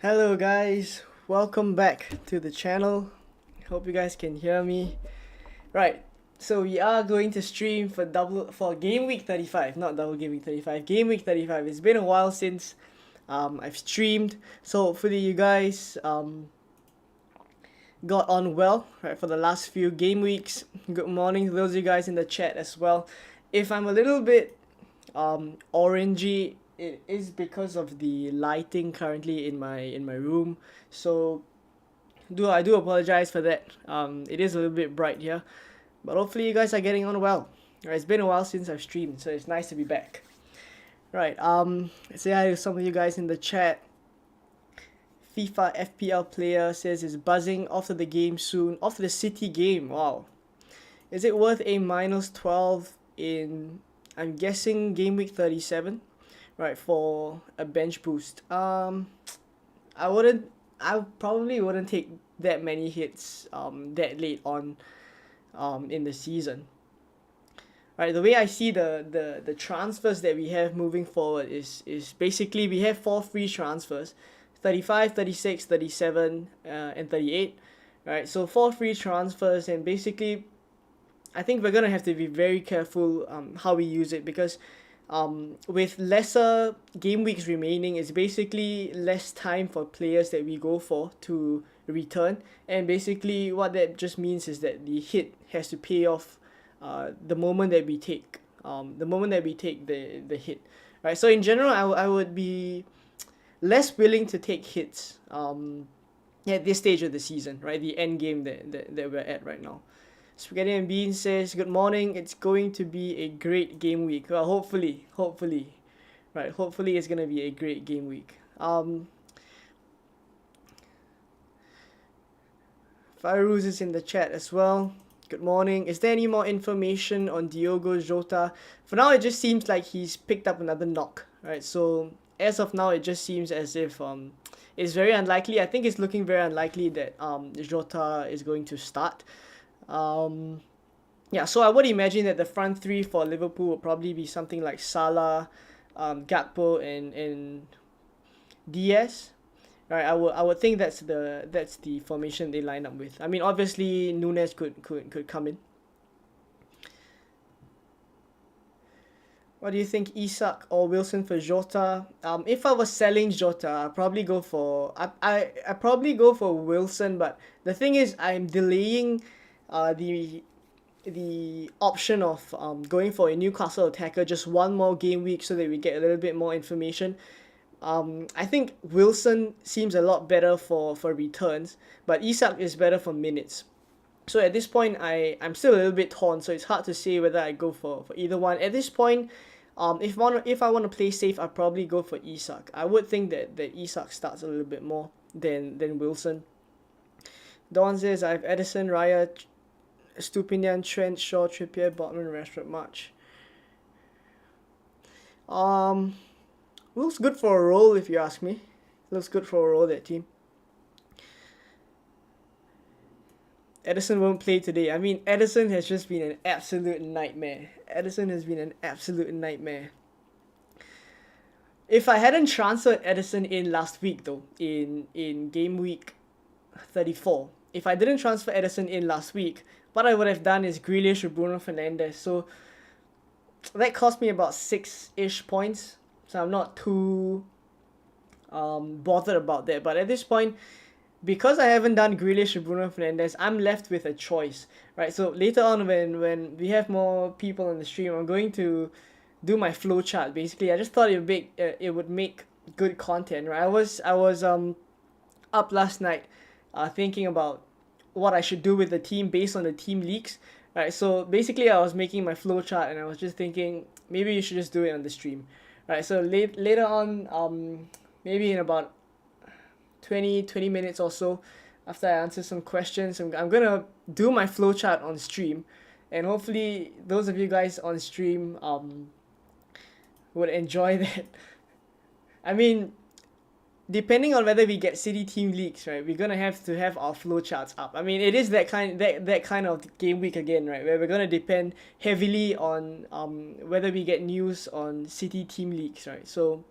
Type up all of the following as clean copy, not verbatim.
Hello guys, welcome back to the channel. Hope you guys can hear me. Right, so we are going to stream for game week 35, not double game week 35, game week 35. It's been a while since I've streamed, so hopefully you guys got on well, right, for the last few game weeks. Good morning to those of you guys in the chat as well. If I'm a little bit orangey, it is because of the lighting currently in my room. So I do apologize for that. It is a little bit bright here, but hopefully you guys are getting on well. Right, it's been a while since I've streamed, so it's nice to be back. Right, say hi to some of you guys in the chat. FIFA FPL player says is buzzing after the game soon. After the City game, wow. Is it worth a -12 in, I'm guessing, game week 37? Right, for a bench boost. I probably wouldn't take that many hits that late on in the season. Right, the way I see the transfers that we have moving forward is basically we have 4 free transfers, 35, 36, 37, and 38. Right, so 4 free transfers, and basically I think we're gonna have to be very careful how we use it, because with lesser game weeks remaining, it's basically less time for players that we go for to return, and basically what that just means is that the hit has to pay off the moment that we take the hit, right? So in general, I would be less willing to take hits at this stage of the season, right? The end game that we're at right now. Spaghetti and Bean says, good morning, it's going to be a great game week. Well, hopefully. Right, hopefully it's going to be a great game week. Fairuz is in the chat as well. Good morning. Is there any more information on Diogo Jota? For now, it just seems like he's picked up another knock, right? So as of now, it just seems as if it's very unlikely. I think it's looking very unlikely that Jota is going to start. Yeah, so I would imagine that the front three for Liverpool will probably be something like Salah, Gakpo, and Diaz. Right, I would think that's the formation they line up with. I mean, obviously Nunes could come in. What do you think, Isak or Wilson for Jota? If I was selling Jota, I'd probably go for I probably go for Wilson, but the thing is I'm delaying the option of going for a Newcastle attacker just one more game week so that we get a little bit more information. I think Wilson seems a lot better for returns, but Isak is better for minutes. So at this point, I'm still a little bit torn, so it's hard to say whether I go for either one. At this point, if I want to play safe, I'd probably go for Isak. I would think that Isak starts a little bit more than Wilson. Don says, I have Edison, Raya, Stupinian, Trent, Shaw, Trippier, Botman, Rashford, March. Looks good for a role, if you ask me. Looks good for a role, that team. Edison won't play today. I mean, Edison has just been an absolute nightmare. If I hadn't transferred Edison in last week, though, in game week 34, if I didn't transfer Edison in last week, what I would have done is Grealish or Bruno Fernandes. So that cost me about 6-ish points. So I'm not too bothered about that. But at this point, because I haven't done Grealish or Bruno Fernandes, I'm left with a choice, right? So later on, when we have more people on the stream, I'm going to do my flowchart. Basically, I just thought it would make good content, right? I was up last night, thinking about what I should do with the team based on the team leaks, right? So basically, I was making my flowchart and I was just thinking maybe you should just do it on the stream. Right, so later on, maybe in about 20 minutes or so, after I answer some questions, I'm gonna do my flowchart on stream, and hopefully those of you guys on stream would enjoy that. I mean, depending on whether we get city team leaks, right, we're gonna have to have our flowcharts up. I mean, it is that kind of game week again, right, where we're gonna depend heavily on whether we get news on city team leaks, right. So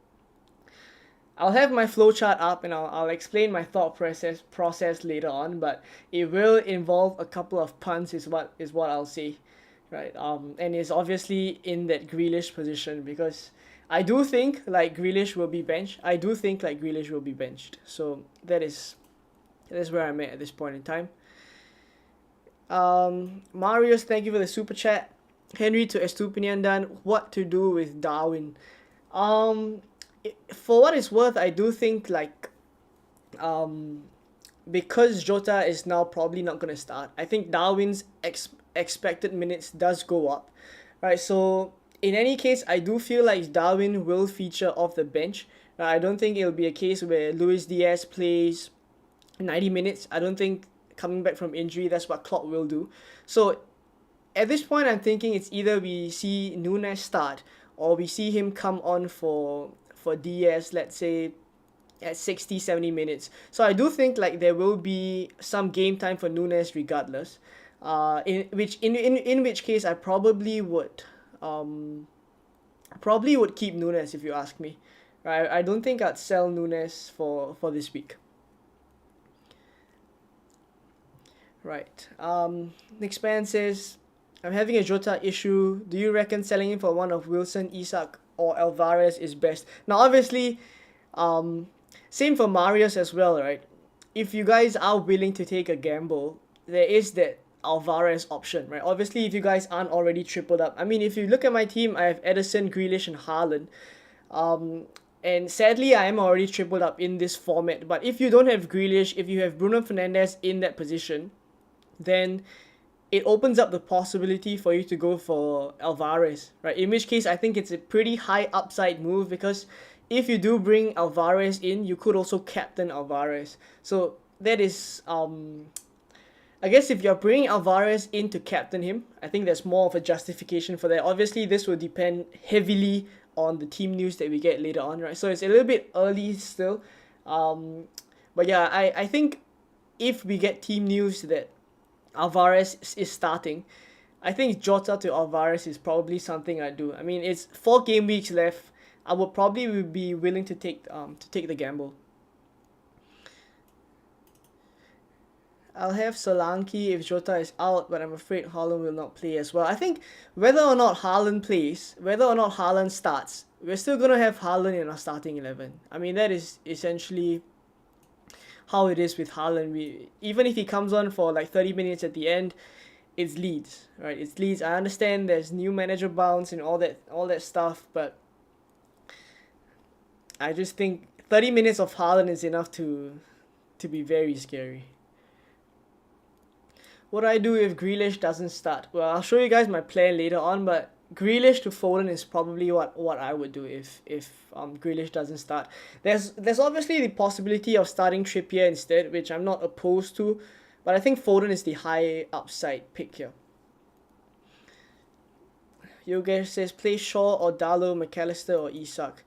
I'll have my flowchart up and I'll explain my thought process later on, but it will involve a couple of punts is what I'll say, right? And it's obviously in that Grealish position because I do think like Grealish will be benched. So that is where I'm at this point in time. Marius, thank you for the super chat. Henry to Estupinian Dan, what to do with Darwin? For what it's worth, I do think like because Jota is now probably not going to start, I think Darwin's expected minutes does go up, right? So in any case, I do feel like Darwin will feature off the bench. I don't think it'll be a case where Luis Diaz plays 90 minutes. I don't think coming back from injury, that's what Klopp will do. So at this point, I'm thinking it's either we see Nunes start or we see him come on for Diaz, let's say at 60, 70 minutes. So I do think like there will be some game time for Nunes regardless. In which case I probably would keep Nunes if you ask me. Right? I don't think I'd sell Nunes for this week. Right. Next man says, I'm having a Jota issue. Do you reckon selling him for one of Wilson, Isak, or Alvarez is best? Now, obviously, same for Marius as well, right? If you guys are willing to take a gamble, there is that Alvarez option, right? Obviously, if you guys aren't already tripled up. I mean, if you look at my team, I have Ederson, Grealish, and Haaland. And sadly, I am already tripled up in this format. But if you don't have Grealish, if you have Bruno Fernandes in that position, then it opens up the possibility for you to go for Alvarez, right? In which case, I think it's a pretty high upside move because if you do bring Alvarez in, you could also captain Alvarez. So that is, I guess if you're bringing Alvarez in to captain him, I think there's more of a justification for that. Obviously, this will depend heavily on the team news that we get later on, right? So it's a little bit early still. But yeah, I think if we get team news that Alvarez is starting, I think Jota to Alvarez is probably something I do. I mean, it's 4 game weeks left. I would probably be willing to take the gamble. I'll have Solanke if Jota is out, but I'm afraid Haaland will not play as well. I think whether or not Haaland plays, whether or not Haaland starts, we're still going to have Haaland in our starting 11. I mean, that is essentially how it is with Haaland. Even if he comes on for like 30 minutes at the end, it's Leeds, right? It's Leeds. I understand there's new manager bounce and all that stuff, but I just think 30 minutes of Haaland is enough to be very scary. What do I do if Grealish doesn't start? Well, I'll show you guys my plan later on, but Grealish to Foden is probably what I would do if Grealish doesn't start. There's obviously the possibility of starting Trippier instead, which I'm not opposed to, but I think Foden is the high upside pick here. Yogesh says play Shaw or Darlow, McAllister or Isak.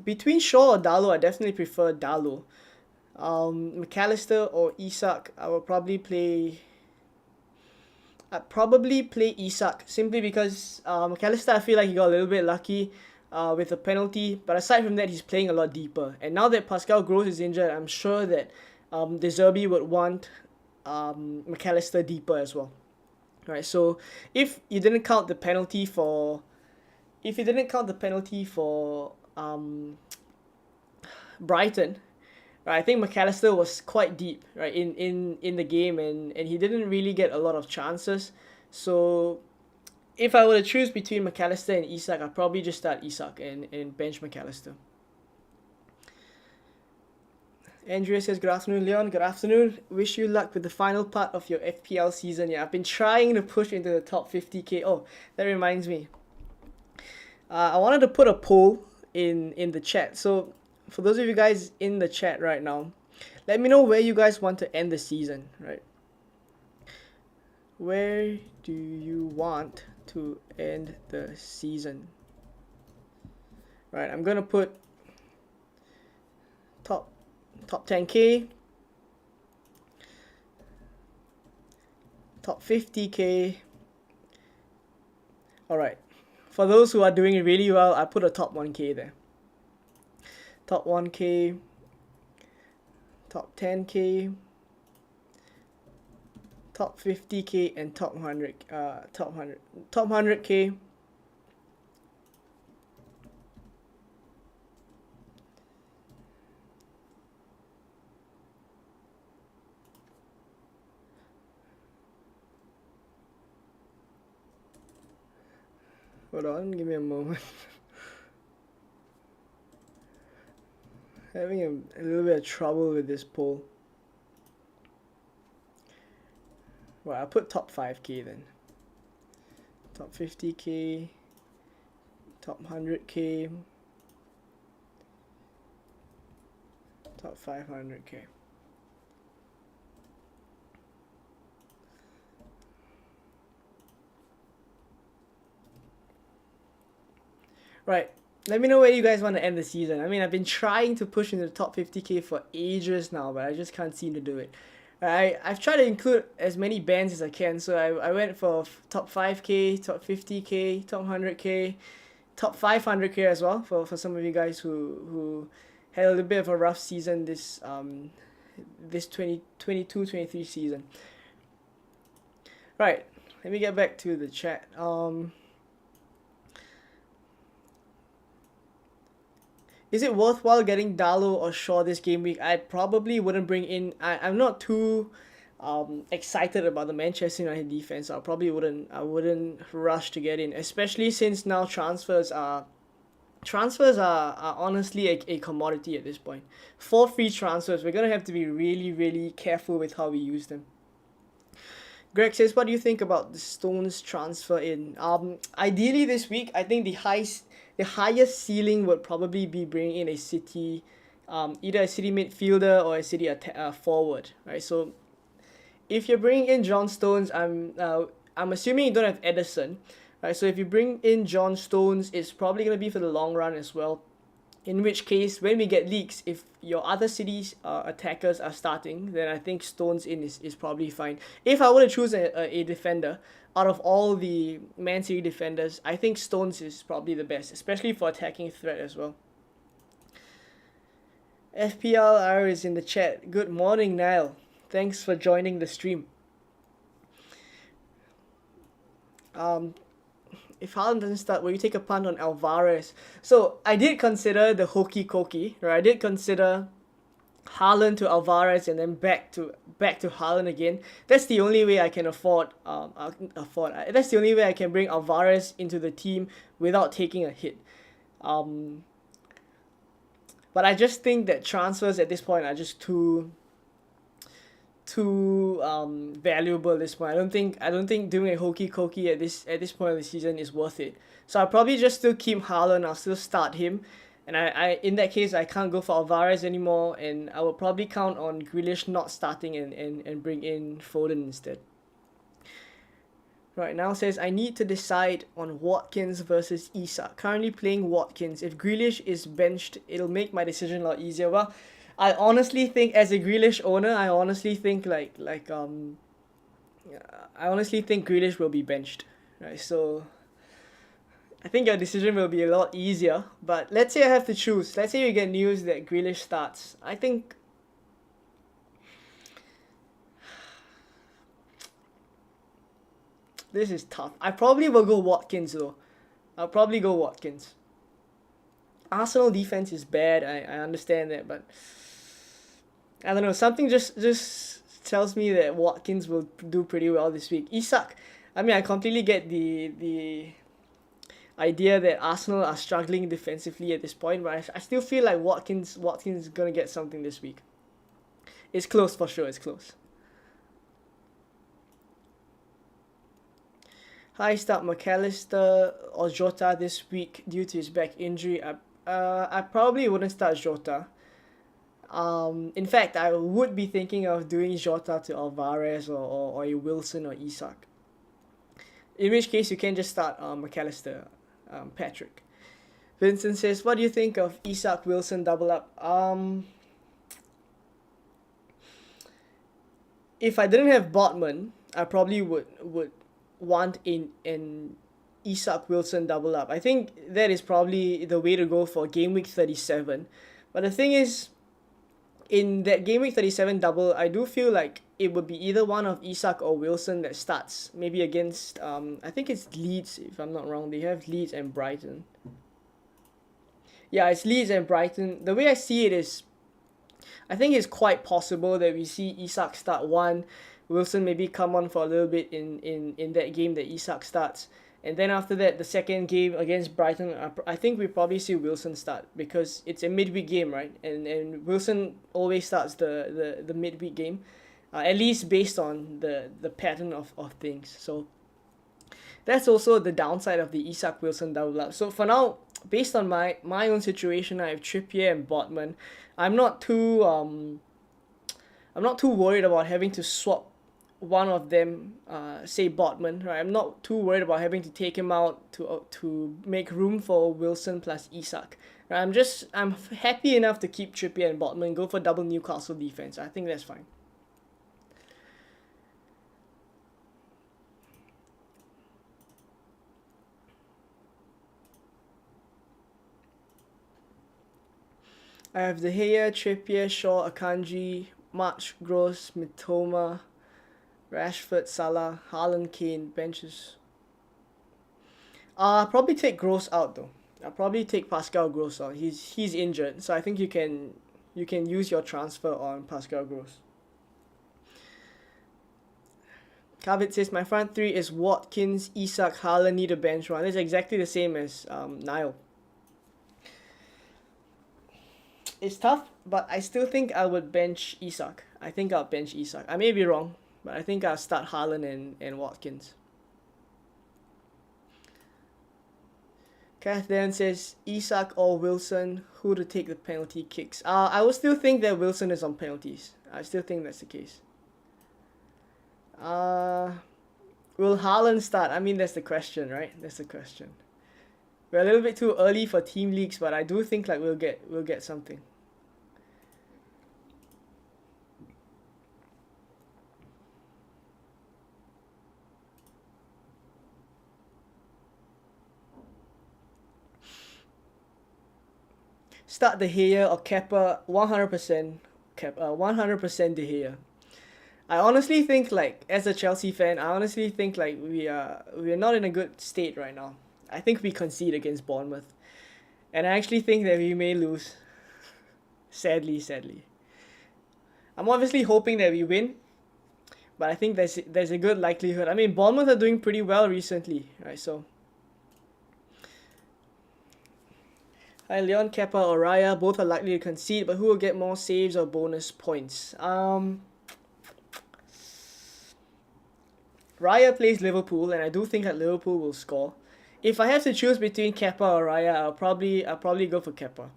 Between Shaw or Darlow, I definitely prefer Darlow. McAllister or Isak, I'd probably play Isak simply because McAllister, I feel like he got a little bit lucky with a penalty, but aside from that, he's playing a lot deeper. And now that Pascal Gross is injured, I'm sure that De Zerbi would want McAllister deeper as well. Right, so if you didn't count the penalty for Brighton, right, I think McAllister was quite deep, right, in the game, and he didn't really get a lot of chances. So if I were to choose between McAllister and Isak, I'd probably just start Isak and bench McAllister. Andrea says, good afternoon, Leon. Good afternoon. Wish you luck with the final part of your FPL season. Yeah, I've been trying to push into the top 50k. Oh, that reminds me. I wanted to put a poll in the chat. So for those of you guys in the chat right now, let me know where you guys want to end the season, right? Where do you want to end the season? Right, I'm gonna put top 10k, top 50k. Alright, for those who are doing really well, I put a top 1k there. top 1k, top 10k, top 50k, and top 100k. Hold on, give me a moment. Having a little bit of trouble with this poll. Well, I'll put top 5k then. Top 50k, top 100k, top 500k. Right, let me know where you guys want to end the season. I mean, I've been trying to push into the top 50k for ages now, but I just can't seem to do it. I've tried to include as many bands as I can, so I went for top 5k, top 50k, top 100k, top 500k as well for some of you guys who had a little bit of a rough season this 2022-23 season. Right, let me get back to the chat. Is it worthwhile getting Darlow or Shaw this game week? I probably wouldn't bring in. I'm not too excited about the Manchester United defense. I wouldn't rush to get in, especially since now transfers are honestly a commodity at this point. For free transfers, we're gonna have to be really, really careful with how we use them. Greg says, what do you think about the Stones transfer in? Ideally this week, I think the highest ceiling would probably be bringing in a City, either a City midfielder or a City forward, right? So if you're bringing in John Stones, I'm assuming you don't have Ederson, right? So if you bring in John Stones, it's probably gonna be for the long run as well. In which case, when we get leaks, if your other cities attackers are starting, then I think Stones in is probably fine. If I were to choose a defender, out of all the Man City defenders, I think Stones is probably the best, especially for attacking threat as well. FPL is in the chat. Good morning, Niall. Thanks for joining the stream. If Haaland doesn't start, will you take a punt on Alvarez? So I did consider the hokey cokey, right? I did consider Haaland to Alvarez and then back to Haaland again. That's the only way I can that's the only way I can bring Alvarez into the team without taking a hit. But I just think that transfers at this point are just too valuable at this point. I don't think doing a hokey cokey at this point of the season is worth it. So I'll probably just still keep Haaland. I'll still start him. And I in that case, I can't go for Alvarez anymore, and I will probably count on Grealish not starting and bring in Foden instead. Right, now says, I need to decide on Watkins versus Isak. Currently playing Watkins. If Grealish is benched, it'll make my decision a lot easier. Well, I honestly think as a Grealish owner, I honestly think Grealish will be benched. Right, so I think your decision will be a lot easier. But let's say I have to choose. Let's say you get news that Grealish starts. I think this is tough. I probably will go Watkins though. I'll probably go Watkins. Arsenal defense is bad. I understand that, but I don't know. Something just tells me that Watkins will do pretty well this week. Isak, I mean, I completely get the idea that Arsenal are struggling defensively at this point, but I still feel like Watkins is gonna get something this week. It's close for sure. It's close. Hi, start McAllister or Jota this week due to his back injury. I probably wouldn't start Jota. In fact, I would be thinking of doing Jota to Alvarez or a Wilson or Isak. In which case, you can just start McAllister, Patrick. Vincent says, what do you think of Isak Wilson double up? If I didn't have Botman, I probably would want an Isak Wilson double up. I think that is probably the way to go for game week 37. But the thing is, in that game week 37 double, I do feel like it would be either one of Isak or Wilson that starts. Maybe against, I think it's Leeds, if I'm not wrong. They have Leeds and Brighton. Yeah, it's Leeds and Brighton. The way I see it is, I think it's quite possible that we see Isak start one, Wilson maybe come on for a little bit in that game that Isak starts. And then after that, the second game against Brighton, I think we probably see Wilson start because it's a midweek game, right? And Wilson always starts the midweek game, at least based on the pattern of things. So that's also the downside of the Isak Wilson double up. So for now, based on my own situation, I have Trippier and Botman. I'm not too worried about having to swap one of them, say Botman, right? I'm not too worried about having to take him out to make room for Wilson plus Isak. Right? I'm happy enough to keep Trippier and Botman, go for double Newcastle defense. I think that's fine. I have De Gea, Trippier, Shaw, Akanji, March, Gross, Mitoma, Rashford, Salah, Haaland, Kane, benches. Probably take Gross out though. I'll probably take Pascal Gross out. He's injured, so I think you can use your transfer on Pascal Gross. Kavit says my front three is Watkins, Isak, Haaland, need a bench one. It's exactly the same as Niall. It's tough, but I still think I would bench Isak. I think I'll bench Isak. I may be wrong, but I think I'll start Haaland and Watkins. Kath then says Isak or Wilson, who to take the penalty kicks. I will still think that Wilson is on penalties. I still think that's the case. Will Haaland start? I mean, that's the question, right? That's the question. We're a little bit too early for team leagues, but I do think like we'll get something. Start De Gea or Kepa, 100% 100% De Gea. I honestly think like as a Chelsea fan, I honestly think like we're not in a good state right now. I think we concede against Bournemouth, and I actually think that we may lose. Sadly. I'm obviously hoping that we win, but I think there's a good likelihood. I mean, Bournemouth are doing pretty well recently, right? So. Hi, Leon, Kepa or Raya, both are likely to concede, but who will get more saves or bonus points? Raya plays Liverpool, and I do think that Liverpool will score. If I have to choose between Kepa or Raya, I'll probably go for Kepa.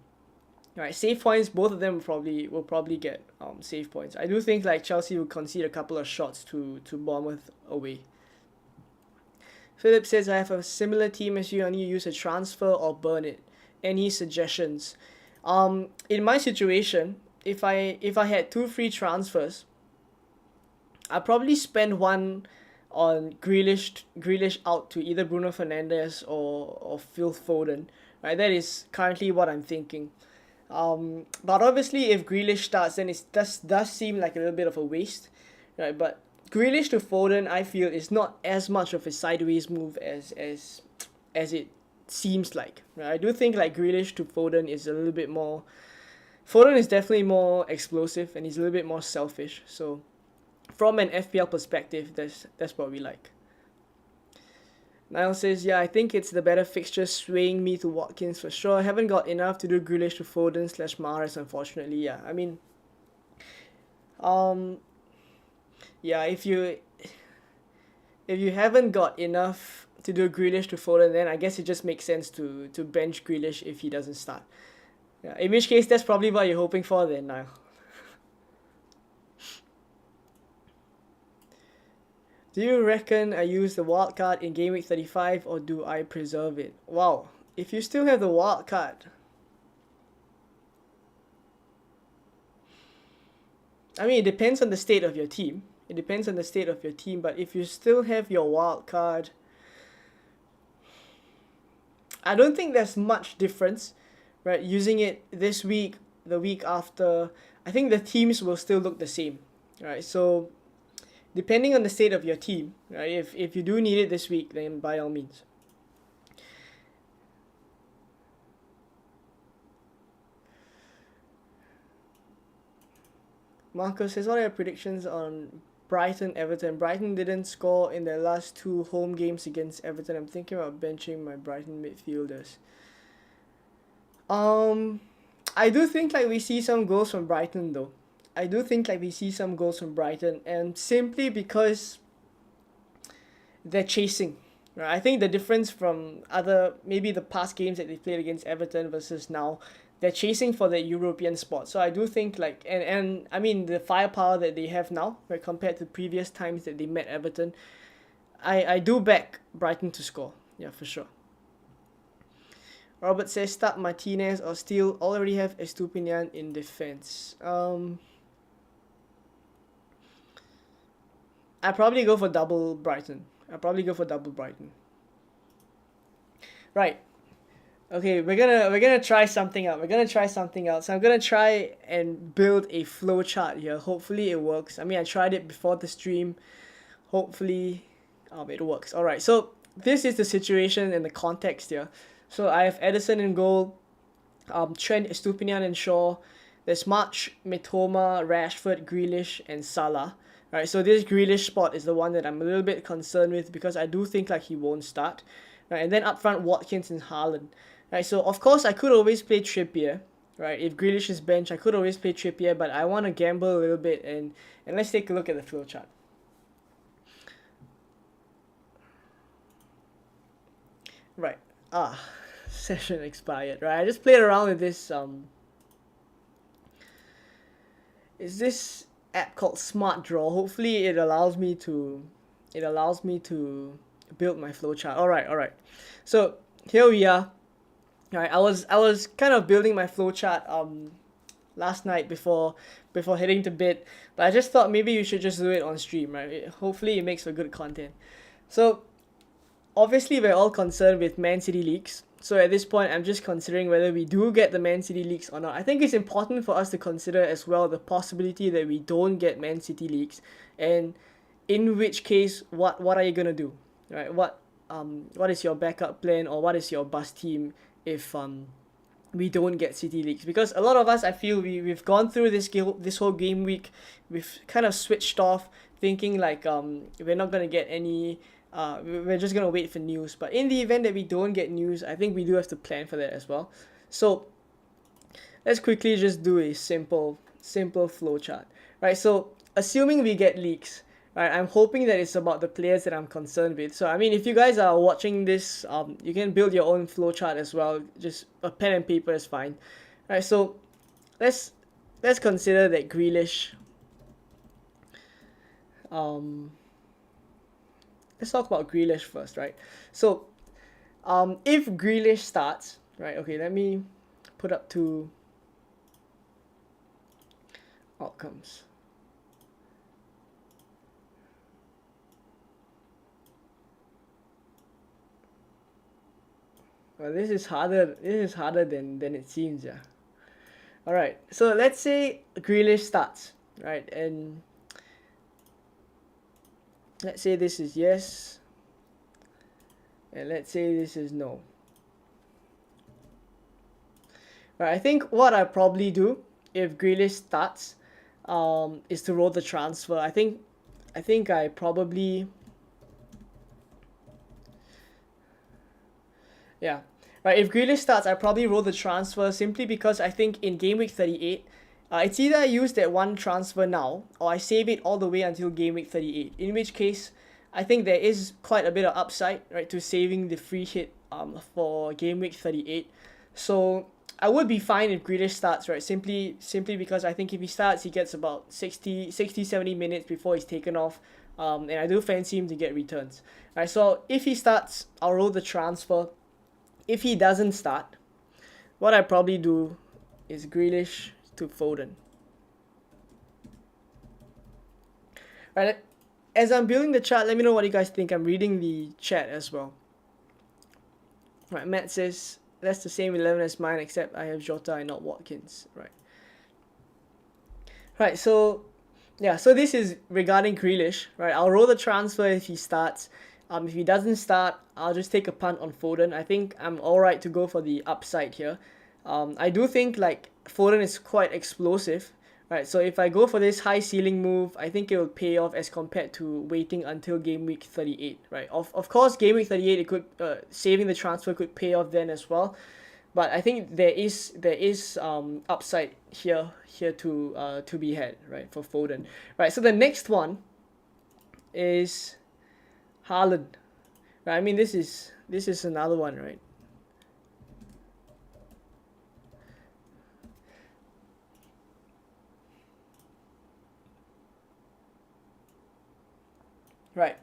Alright, save points, both of them will probably get save points. I do think like Chelsea will concede a couple of shots to Bournemouth away. Philip says I have a similar team as you, I need to use a transfer or burn it. Any suggestions? In my situation, if I had 2 free transfers, I'd probably spend one on Grealish out to either Bruno Fernandes or Phil Foden. Right, that is currently what I'm thinking. But obviously, if Grealish starts, then it does seem like a little bit of a waste, right? But Grealish to Foden, I feel, is not as much of a sideways move as it seems like. Right? I do think like Grealish to Foden is a little bit more. Foden is definitely more explosive and he's a little bit more selfish. So, from an FPL perspective, that's what we like. Niall says, yeah, I think it's the better fixture, swaying me to Watkins for sure. I haven't got enough to do Grealish to Foden / Mahrez, unfortunately. Yeah, I mean, yeah, if you haven't got enough to do Grealish to Foden, then I guess it just makes sense to bench Grealish if he doesn't start. Yeah, in which case, that's probably what you're hoping for then, Niall. Do you reckon I use the wild card in game week 35 or do I preserve it? Wow, if you still have the wild card, I mean, it depends on the state of your team. But if you still have your wild card, I don't think there's much difference, right? Using it this week the week after, I think the teams will still look the same, right? So depending on the state of your team, right? If you do need it this week, then by all means. Marcus says, what are your predictions on Brighton Everton? Brighton didn't score in their last 2 home games against Everton. I'm thinking about benching my Brighton midfielders. I do think like we see some goals from Brighton though. I do think like we see some goals from Brighton, and simply because they're chasing. Right? I think the difference from other, maybe the past games that they played against Everton versus now, they're chasing for the European spot. So I do think like, and I mean the firepower that they have now, right, compared to previous times that they met Everton, I do back Brighton to score. Yeah, for sure. Robert says start Martinez or still already have Estupinian in defense. I probably go for double Brighton. Right. Okay, we're gonna try something out. So I'm gonna try and build a flowchart here. Hopefully it works. I mean, I tried it before the stream. Hopefully, it works. All right. So this is the situation and the context here. So I have Edison in goal, Trent, Estupinian, and Shaw. There's March, Mitoma, Rashford, Grealish, and Salah. Right. So this Grealish spot is the one that I'm a little bit concerned with because I do think like he won't start. Right. And then up front, Watkins and Haaland. Right, so of course I could always play Trippier, right? If Grealish is bench, I could always play Trippier, but I want to gamble a little bit, and let's take a look at the flowchart. Right. Session expired. Right, I just played around with this. Is this app called Smart Draw? Hopefully, it allows me to build my flowchart. All right. So here we are. Alright, I was kind of building my flowchart last night before heading to bed, but I just thought maybe you should just do it on stream, right? Hopefully it makes for good content. So obviously we're all concerned with Man City leaks. So at this point I'm just considering whether we do get the Man City leaks or not. I think it's important for us to consider as well the possibility that we don't get Man City leaks, and in which case what are you gonna do? Right? What is your backup plan, or what is your bust team if we don't get City leaks? Because a lot of us, I feel we've gone through this whole game week, we've kind of switched off thinking like we're not gonna get any, we're just gonna wait for news. But in the event that we don't get news, I think we do have to plan for that as well. So let's quickly just do a simple flowchart, right? So assuming we get leaks, right, I'm hoping that it's about the players that I'm concerned with. So I mean, if you guys are watching this, you can build your own flowchart as well. Just a pen and paper is fine. Right, so let's consider that Grealish. Let's talk about Grealish first, right? So, if Grealish starts, right? Okay, let me put up 2 outcomes. Well, this is harder than it seems, yeah. Alright, so let's say Grealish starts, right? And let's say this is yes, and let's say this is no. Right, I think what I probably do if Grealish starts is to roll the transfer. I think I probably, yeah. Right, if Grealish starts, I probably roll the transfer simply because I think in game week 38, it's either I use that one transfer now or I save it all the way until game week 38. In which case, I think there is quite a bit of upside, right, to saving the free hit for game week 38. So I would be fine if Grealish starts, right, simply because I think if he starts, he gets about 70 minutes before he's taken off. And I do fancy him to get returns. Right, so if he starts, I'll roll the transfer. If he doesn't start, what I probably do is Grealish to Foden. Right, as I'm building the chart, let me know what you guys think. I'm reading the chat as well. Right, Matt says that's the same 11 as mine, except I have Jota and not Watkins. Right. Right, so yeah, so this is regarding Grealish, right? I'll roll the transfer if he starts. If he doesn't start, I'll just take a punt on Foden. I think I'm alright to go for the upside here. I do think like Foden is quite explosive, right? So if I go for this high ceiling move, I think it will pay off as compared to waiting until game week 38, right? Of course, game week 38, it could saving the transfer could pay off then as well. But I think there is upside here to be had, right, for Foden. Right, so the next one is Haaland. Right, I mean this is another one, right? Right.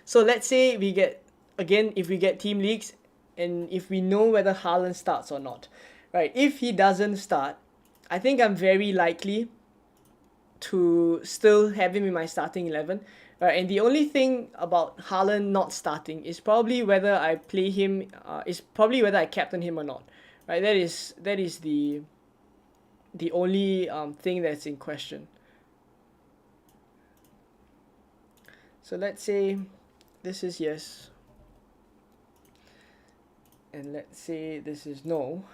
So let's say we get again if we get team leagues and if we know whether Haaland starts or not. Right. If he doesn't start, I think I'm very likely to still have him in my starting 11. Right, and the only thing about Haaland not starting is probably whether I play him, is probably whether I captain him or not. Right, that is the only thing that's in question. So let's say this is yes, and let's say this is no.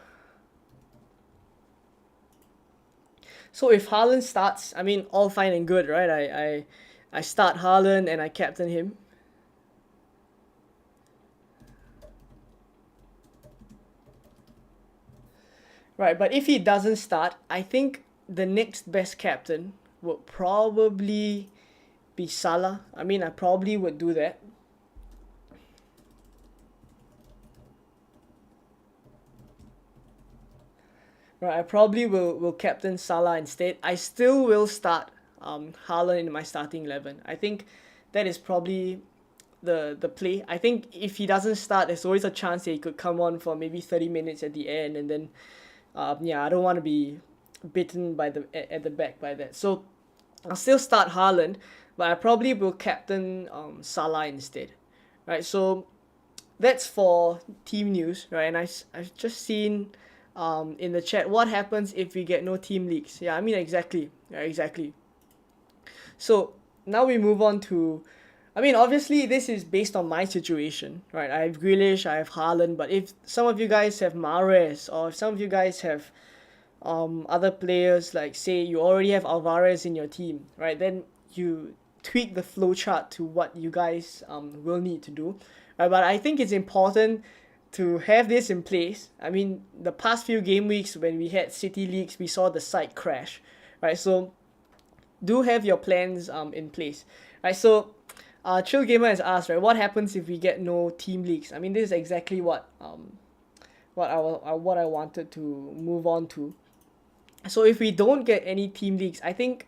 So if Haaland starts, I mean, all fine and good, right? I start Haaland and I captain him. Right, but if he doesn't start, I think the next best captain would probably be Salah. I mean, I probably would do that. Right, I probably will captain Salah instead. I still will start Haaland in my starting 11. I think that is probably the play. I think if he doesn't start, there's always a chance that he could come on for maybe 30 minutes at the end, and then yeah, I don't want to be bitten by the at the back by that. So I'll still start Haaland, but I probably will captain Salah instead. Right, so that's for team news, right? And I've just seen in the chat what happens if we get no team leaks. Yeah, I mean exactly. Yeah, exactly. So now we move on to, I mean, obviously this is based on my situation, right? I have Grealish, I have Haaland, but if some of you guys have Mahrez, or if some of you guys have other players, like say you already have Alvarez in your team, right? Then you tweak the flowchart to what you guys will need to do. Right? But I think it's important to have this in place. I mean, the past few game weeks when we had city leagues, we saw the site crash, right? So do have your plans in place, right? So Chill Gamer has asked, right, what happens if we get no team leagues? I mean, this is exactly what I wanted to move on to. So if we don't get any team leagues, I think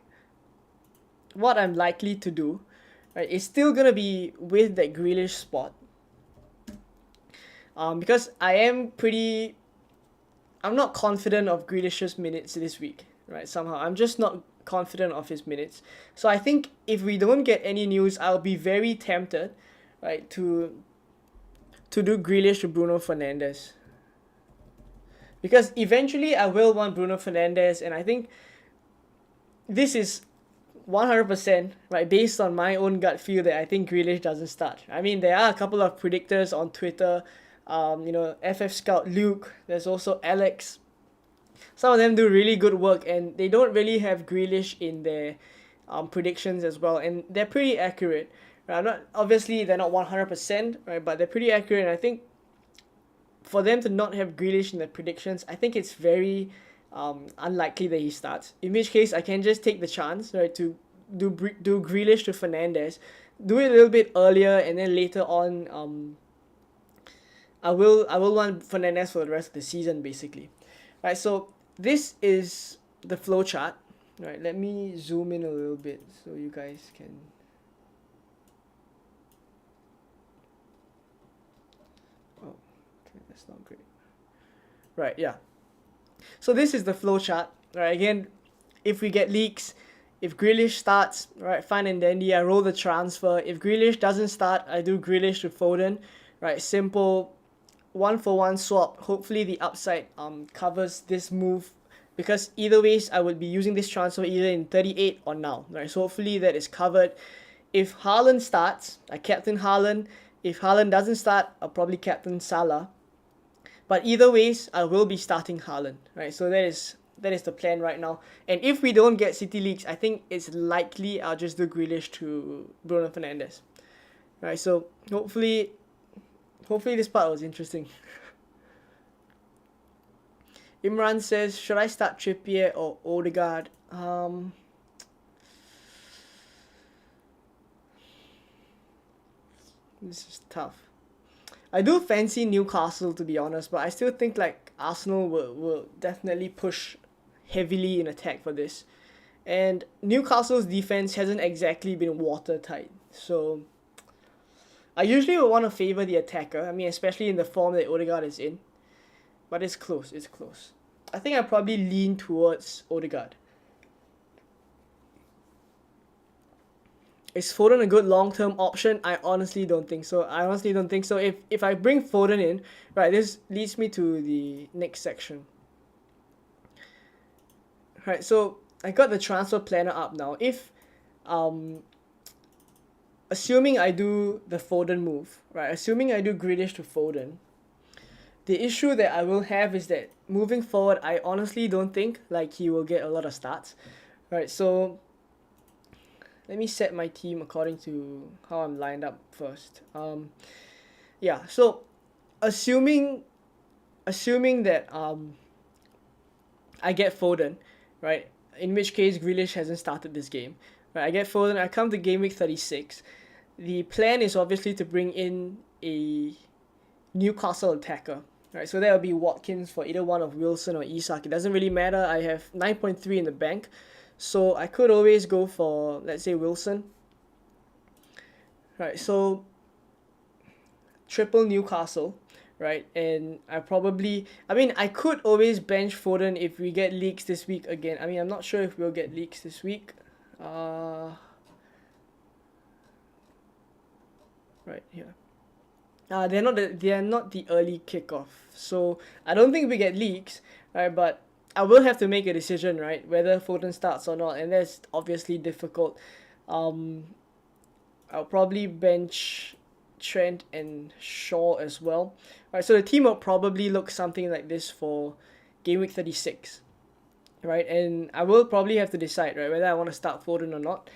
what I'm likely to do, right, is still gonna be with that Grealish spot. Because I'm not confident of Grealish's minutes this week, right? Somehow I'm just not confident of his minutes. So I think if we don't get any news, I'll be very tempted, right, to do Grealish to Bruno Fernandes. Because eventually I will want Bruno Fernandes, and I think this is 100%, right, based on my own gut feel that I think Grealish doesn't start. I mean, there are a couple of predictors on Twitter, FF Scout Luke, there's also Alex. Some of them do really good work, and they don't really have Grealish in their predictions as well, and they're pretty accurate. Right? They're not 100%, right, but they're pretty accurate, and I think for them to not have Grealish in their predictions, I think it's very unlikely that he starts. In which case, I can just take the chance, right, to do Grealish to Fernandes, do it a little bit earlier, and then later on, I will want Fernandes for the rest of the season, basically. Right, so this is the flowchart. Right, let me zoom in a little bit so you guys can. Oh, okay, that's not great. Right, yeah. So this is the flowchart. Right, again, if we get leaks, if Grealish starts, right, fine and dandy, I roll the transfer. If Grealish doesn't start, I do Grealish to Foden. Right, simple 1-for-1 swap. Hopefully the upside covers this move because either ways I would be using this transfer either in 38 or now, right? So hopefully that is covered. If Haaland starts, I captain Haaland. If Haaland doesn't start, I'll probably captain Salah. But either ways, I will be starting Haaland, right? So that is the plan right now. And if we don't get City leagues, I think it's likely I'll just do Grealish to Bruno Fernandes. Right, so hopefully this part was interesting. Imran says, should I start Trippier or Odegaard? This is tough. I do fancy Newcastle, to be honest, but I still think like Arsenal will definitely push heavily in attack for this. And Newcastle's defense hasn't exactly been watertight. So I usually would want to favor the attacker. I mean, especially in the form that Odegaard is in. But it's close. I think I probably lean towards Odegaard. Is Foden a good long-term option? I honestly don't think so. If I bring Foden in, right, this leads me to the next section. Right, so I got the transfer planner up now. If assuming I do the Foden move, right, assuming I do Grealish to Foden, the issue that I will have is that moving forward, I honestly don't think like he will get a lot of starts. Right, so let me set my team according to how I'm lined up first. Yeah, so assuming that I get Foden, right? In which case Grealish hasn't started this game. Right, I get Foden, I come to game week 36. The plan is obviously to bring in a Newcastle attacker. Right, so that will be Watkins for either one of Wilson or Isak. It doesn't really matter. I have 9.3 in the bank. So I could always go for, let's say, Wilson. Right, so triple Newcastle, right? And I could always bench Foden if we get leaks this week again. I mean, I'm not sure if we'll get leaks this week. Right here. They're not the early kickoff. So I don't think we get leaks, right? But I will have to make a decision, right, whether Foden starts or not, and that's obviously difficult. I'll probably bench Trent and Shaw as well. Right, so the team will probably look something like this for game week 36, right? And I will probably have to decide, right, whether I want to start Foden or not.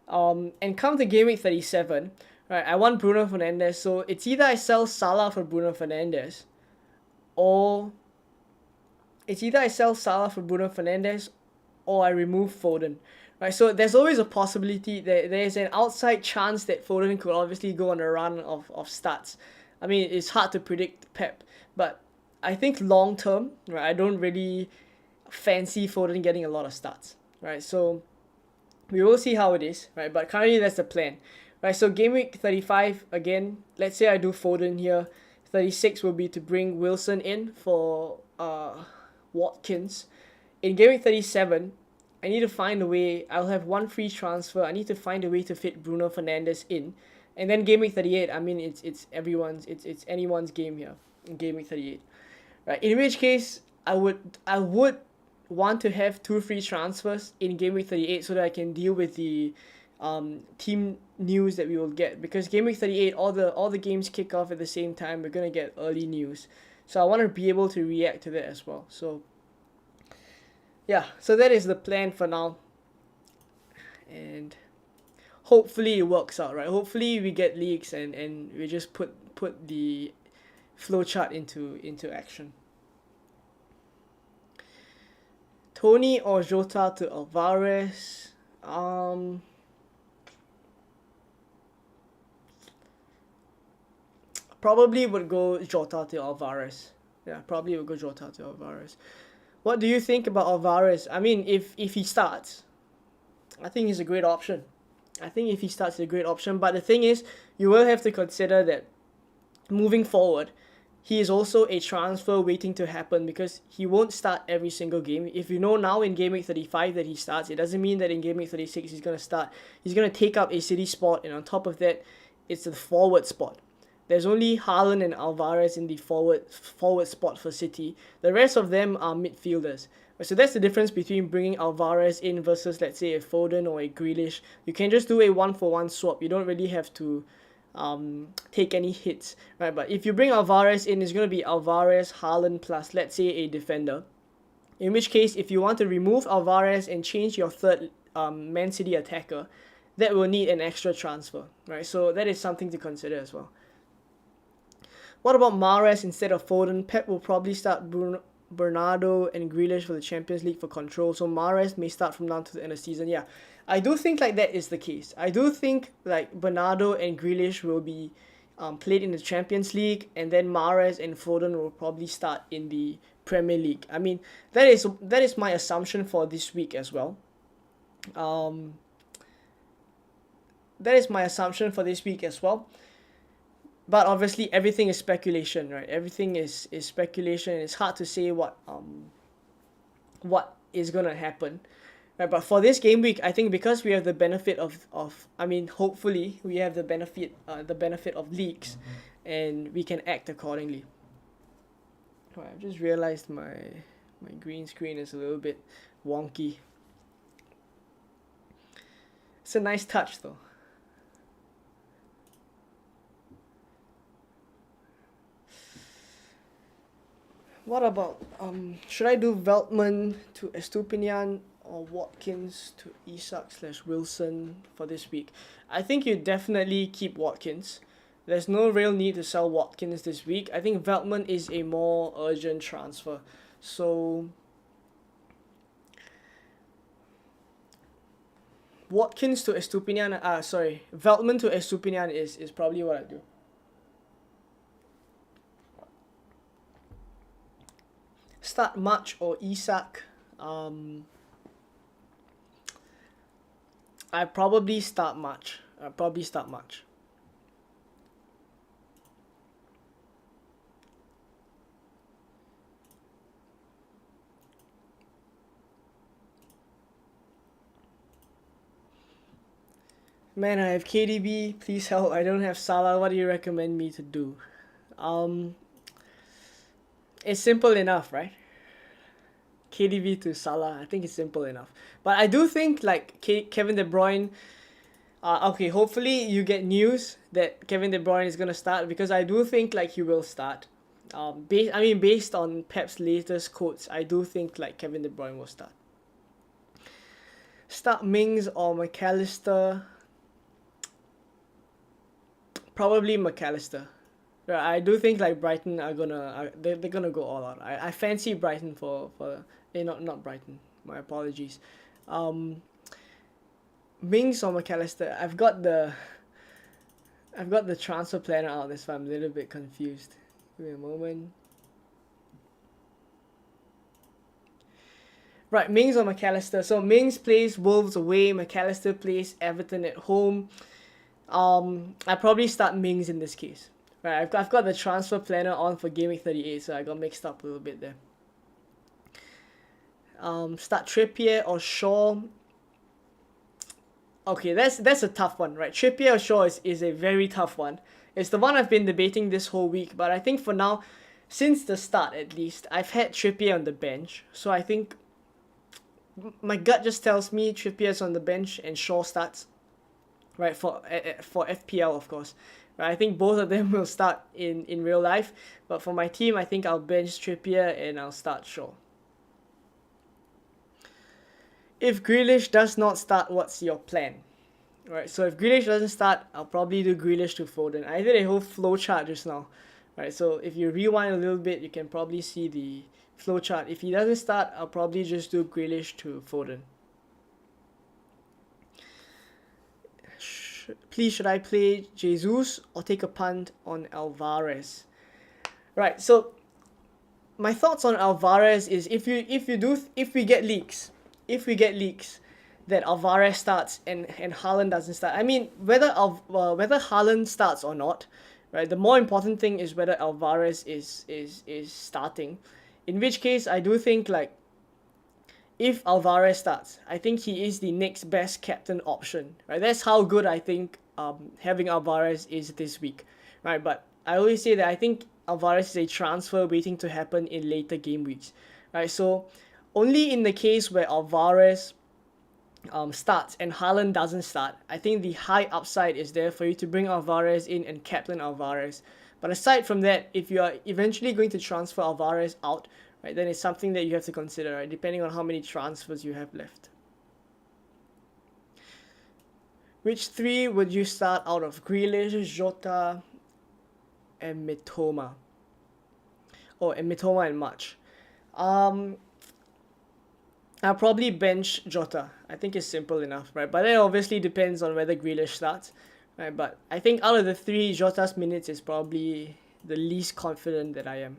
And come to game week 37, right, I want Bruno Fernandes, so it's either I sell Salah for Bruno Fernandes, or I remove Foden. Right, so there's always a possibility that there's an outside chance that Foden could obviously go on a run of starts. I mean, it's hard to predict Pep, but I think long term, right, I don't really fancy Foden getting a lot of starts. Right, so we will see how it is, right? But currently that's the plan. Right, so game week 35, again, let's say I do Foden here. 36 will be to bring Wilson in for Watkins. In game week 37, I need to find a way. I'll have one free transfer. I need to find a way to fit Bruno Fernandes in. And then game week 38, I mean, it's anyone's game here in game week 38. Right, in which case I would want to have two free transfers in game week 38 so that I can deal with the team news that we will get, because game week 38 all the games kick off at the same time. We're gonna get early news, so I want to be able to react to that as well. So yeah, so that is the plan for now, and hopefully it works out, right? Hopefully we get leaks and we just put the flowchart into action. Tony or Jota to Alvarez? Probably would go Jota to Alvarez. Yeah, probably would go Jota to Alvarez. What do you think about Alvarez? I mean, if he starts, I think he's a great option. But the thing is, you will have to consider that moving forward, he is also a transfer waiting to happen, because he won't start every single game. If you know now in game week 35 that he starts, it doesn't mean that in game week 36 he's going to start. He's going to take up a City spot, and on top of that, it's the forward spot. There's only Haaland and Alvarez in the forward spot for City. The rest of them are midfielders. So that's the difference between bringing Alvarez in versus, let's say, a Foden or a Grealish. You can just do a 1-for-1 swap. You don't really have to take any hits, right? But if you bring Alvarez in, it's going to be Alvarez, Haaland plus, let's say, a defender. In which case, if you want to remove Alvarez and change your third Man City attacker, that will need an extra transfer, right? So that is something to consider as well. What about Mahrez instead of Foden? Pep will probably start Bernardo and Grealish for the Champions League for control. So Mahrez may start from now to the end of the season. Yeah, I do think like that is the case. I do think like Bernardo and Grealish will be played in the Champions League, and then Mahrez and Foden will probably start in the Premier League. I mean, that is my assumption for this week as well. That is my assumption for this week as well. But obviously everything is speculation, right? Everything is speculation. It's hard to say what is gonna happen. Right? But for this game week, I think because we have the benefit of I mean, hopefully we have the benefit of leaks, and we can act accordingly. Right, I've just realized my green screen is a little bit wonky. It's a nice touch though. What about should I do Veltman to Estupinian or Watkins to Isak/Wilson for this week? I think you definitely keep Watkins. There's no real need to sell Watkins this week. I think Veltman is a more urgent transfer. So Watkins to Estupinian, Veltman to Estupinian is probably what I do. Start March or Isak. I probably start March. Man, I have KDB. Please help. I don't have Salah. What do you recommend me to do? It's simple enough, right? KDB to Salah. I think it's simple enough. But I do think like Kevin De Bruyne. Okay, hopefully you get news that Kevin De Bruyne is gonna start, because I do think like he will start. Based on Pep's latest quotes, I do think like Kevin De Bruyne will start. Start Mings or McAllister. Probably McAllister. I do think like Brighton are they're gonna go all out. I fancy Brighton for not Brighton. My apologies. Mings or McAllister. I've got the transfer planner out. This one I'm a little bit confused. Give me a moment. Right, Mings or McAllister. So Mings plays Wolves away. McAllister plays Everton at home. I probably start Mings in this case. Right, I've got the transfer planner on for Game Week 38, so I got mixed up a little bit there. Start Trippier or Shaw. Okay, that's a tough one, right? Trippier or Shaw is a very tough one. It's the one I've been debating this whole week, but I think for now, since the start at least, I've had Trippier on the bench. So I think my gut just tells me Trippier's on the bench and Shaw starts. Right, for FPL of course. Right, I think both of them will start in real life, but for my team, I think I'll bench Trippier and I'll start Shaw. If Grealish does not start, what's your plan? Right, so if Grealish doesn't start, I'll probably do Grealish to Foden. I did a whole flowchart just now. Right, so if you rewind a little bit, you can probably see the flowchart. If he doesn't start, I'll probably just do Grealish to Foden. Please, should I play Jesus or take a punt on Alvarez? Right, so my thoughts on Alvarez is if we get leaks that Alvarez starts and Haaland doesn't start. I mean, whether Haaland starts or not, right? The more important thing is whether Alvarez is starting. In which case, I do think like if Alvarez starts, I think he is the next best captain option. Right, that's how good I think having Alvarez is this week. Right, but I always say that I think Alvarez is a transfer waiting to happen in later game weeks, right? So only in the case where Alvarez starts and Haaland doesn't start, I think the high upside is there for you to bring Alvarez in and captain Alvarez. But aside from that, if you are eventually going to transfer Alvarez out, right, then it's something that you have to consider, right, depending on how many transfers you have left. Which three would you start out of? Grealish, Jota, and Mitoma? Oh, and Mitoma and March. I'll probably bench Jota. I think it's simple enough, right? But that obviously depends on whether Grealish starts, right? But I think out of the three, Jota's minutes is probably the least confident that I am.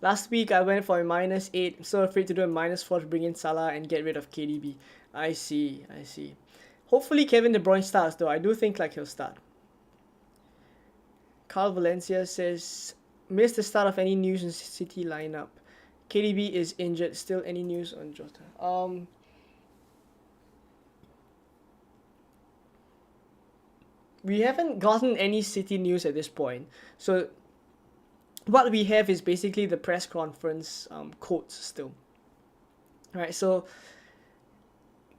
Last week I went for a -8. I'm so afraid to do a -4 to bring in Salah and get rid of KDB. I see. Hopefully Kevin De Bruyne starts though. I do think like he'll start. Carl Valencia says, missed the start of any news in City lineup. KDB is injured. Still any news on Jota? We haven't gotten any City news at this point. So what we have is basically the press conference quotes still. Alright, so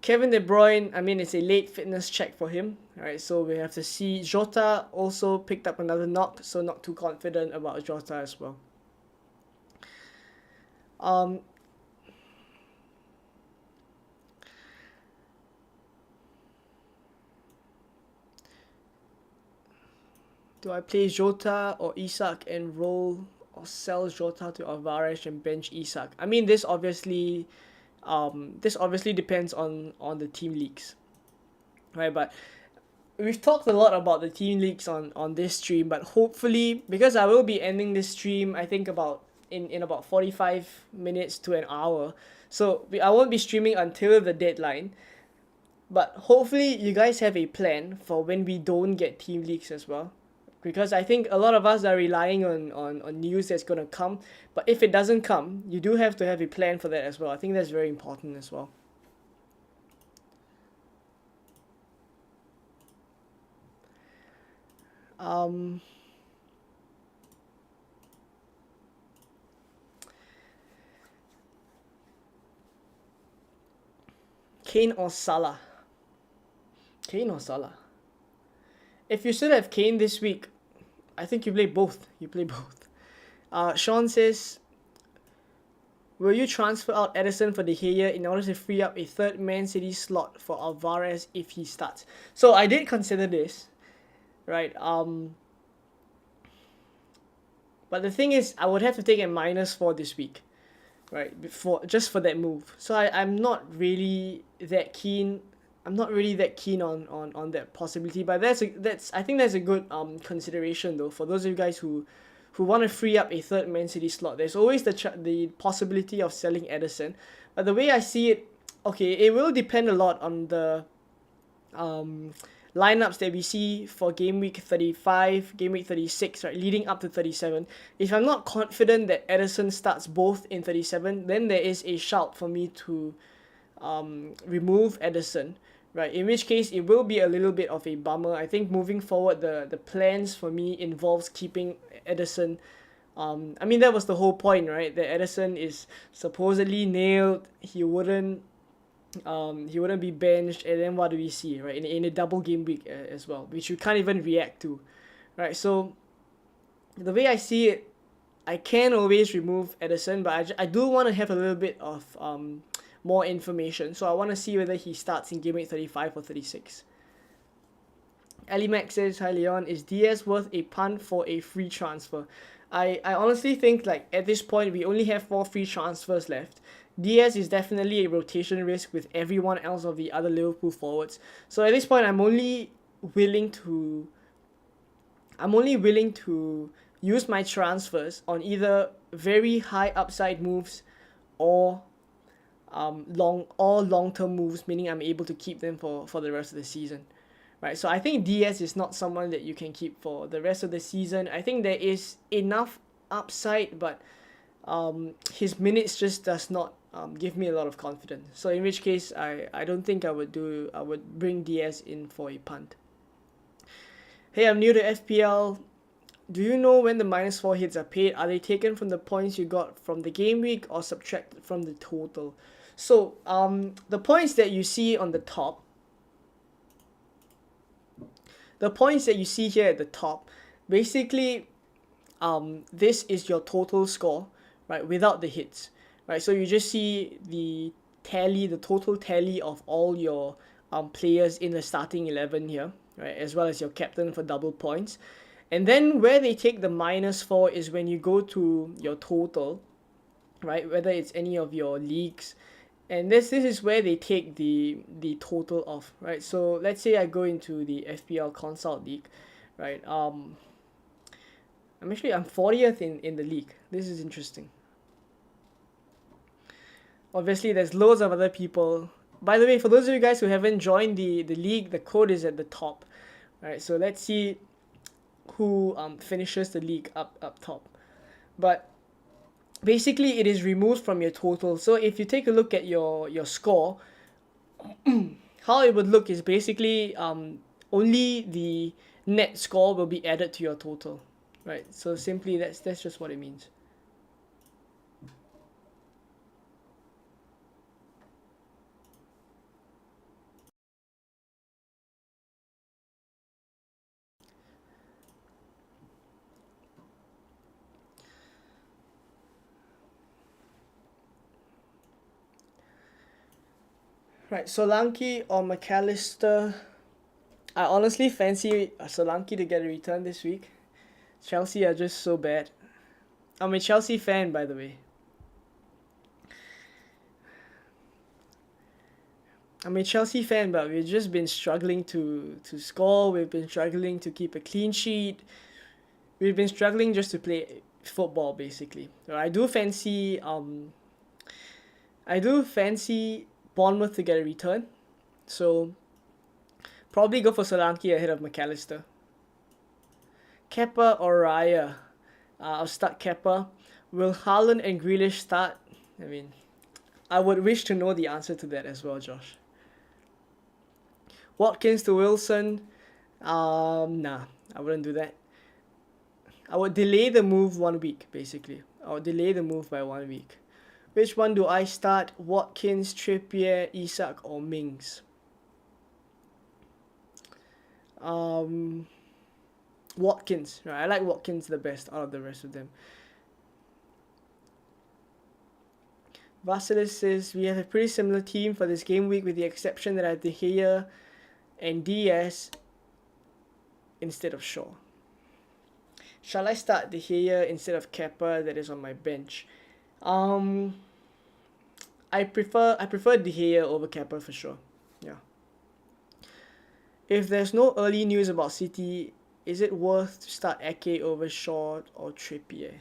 Kevin De Bruyne, I mean, it's a late fitness check for him. Alright, so we have to see. Jota also picked up another knock, so not too confident about Jota as well. Do I play Jota or Isak and roll or sell Jota to Alvarez and bench Isak? I mean, this obviously depends on the team leagues, right? But we've talked a lot about the team leagues on this stream, but hopefully, because I will be ending this stream, I think about in about 45 minutes to an hour, so I won't be streaming until the deadline. But hopefully you guys have a plan for when we don't get team leagues as well, because I think a lot of us are relying on news that's going to come. But if it doesn't come, you do have to have a plan for that as well. I think that's very important as well. Kane or Salah? Kane or Salah? If you still have Kane this week, I think you play both. Sean says, will you transfer out Ederson for De Gea in order to free up a third Man City slot for Alvarez if he starts? So I did consider this, right? But the thing is, I would have to take a -4 this week, right? Just for that move. So I'm not really that keen. I'm not really that keen on that possibility. But I think that's a good consideration though for those of you guys who want to free up a third Man City slot. There's always the possibility of selling Ederson. But the way I see it, okay, it will depend a lot on the lineups that we see for game week 35, game week 36, right, leading up to 37. If I'm not confident that Ederson starts both in 37, then there is a shout for me to remove Ederson, right? In which case it will be a little bit of a bummer. I think moving forward, the plans for me involves keeping Ederson. I mean, that was the whole point, right? That Ederson is supposedly nailed. He wouldn't be benched, and then what do we see, right? In a double game week as well, which you can't even react to, right? So the way I see it, I can always remove Ederson, but I do want to have a little bit of more information. So I want to see whether he starts in game week 35 or 36. Ali Mac says, hi Leon, is Diaz worth a punt for a free transfer? I honestly think like at this point we only have 4 free transfers left. Diaz is definitely a rotation risk with everyone else of the other Liverpool forwards. So at this point I'm only willing to use my transfers on either very high upside moves or long-term moves, meaning I'm able to keep them for the rest of the season. Right, so I think Diaz is not someone that you can keep for the rest of the season. I think there is enough upside, but his minutes just does not give me a lot of confidence. So in which case, I don't think I would bring Diaz in for a punt. Hey, I'm new to FPL. do you know when the -4 hits are paid? Are they taken from the points you got from the game week or subtracted from the total? So the points that you see on the top, the points that you see here at the top, basically this is your total score, right, without the hits, right? So you just see the tally, the total tally of all your players in the starting 11 here, right, as well as your captain for double points. And then where they take the -4 is when you go to your total, right, whether it's any of your leagues, and this is where they take the total off, right? So let's say I go into the FPL Consult League, right? I'm 40th in the league. This is interesting. Obviously, there's loads of other people. By the way, for those of you guys who haven't joined the league, the code is at the top, right? So let's see who finishes the league up top. But basically, it is removed from your total. So if you take a look at your score, how it would look is basically only the net score will be added to your total, right? So simply that's just what it means. Right, Solanke or McAllister. I honestly fancy Solanke to get a return this week. Chelsea are just so bad. I'm a Chelsea fan, by the way. I'm a Chelsea fan, but we've just been struggling to score. We've been struggling to keep a clean sheet. We've been struggling just to play football, basically. So I do fancy Bournemouth to get a return. So probably go for Solanke ahead of McAllister. Kepa or Raya? I'll start Kepa. Will Haaland and Grealish start? I mean, I would wish to know the answer to that as well, Josh. Watkins to Wilson? Nah, I wouldn't do that. I would delay the move 1 week, basically. I would delay the move by 1 week. Which one do I start? Watkins, Trippier, Isak, or Mings? Watkins. Right, I like Watkins the best out of the rest of them. Vasilis says, we have a pretty similar team for this game week with the exception that I have De Gea and Diaz instead of Shaw. Shall I start De Gea instead of Kepa that is on my bench? I prefer De Gea over Kepa for sure. Yeah. If there's no early news about City, is it worth to start Ake over Shaw or Trippier?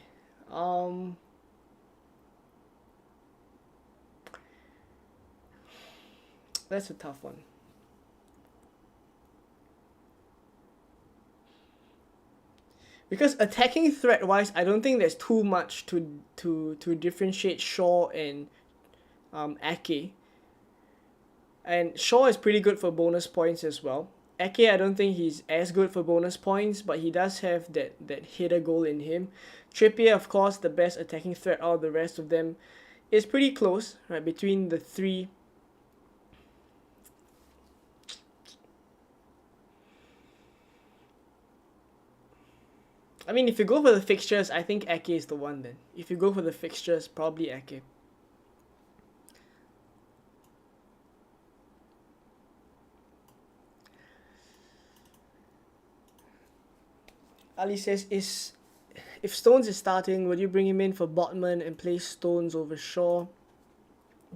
That's a tough one. Because attacking threat wise, I don't think there's too much to differentiate Shaw and Ake. And Shaw is pretty good for bonus points as well. Ake, I don't think he's as good for bonus points, but he does have that header goal in him. Trippier, of course, the best attacking threat out of the rest of them, is pretty close, right, between the three. I mean, if you go for the fixtures, I think Ake is the one then. If you go for the fixtures, probably Ake. Ali says, if Stones is starting, would you bring him in for Botman and play Stones over Shaw?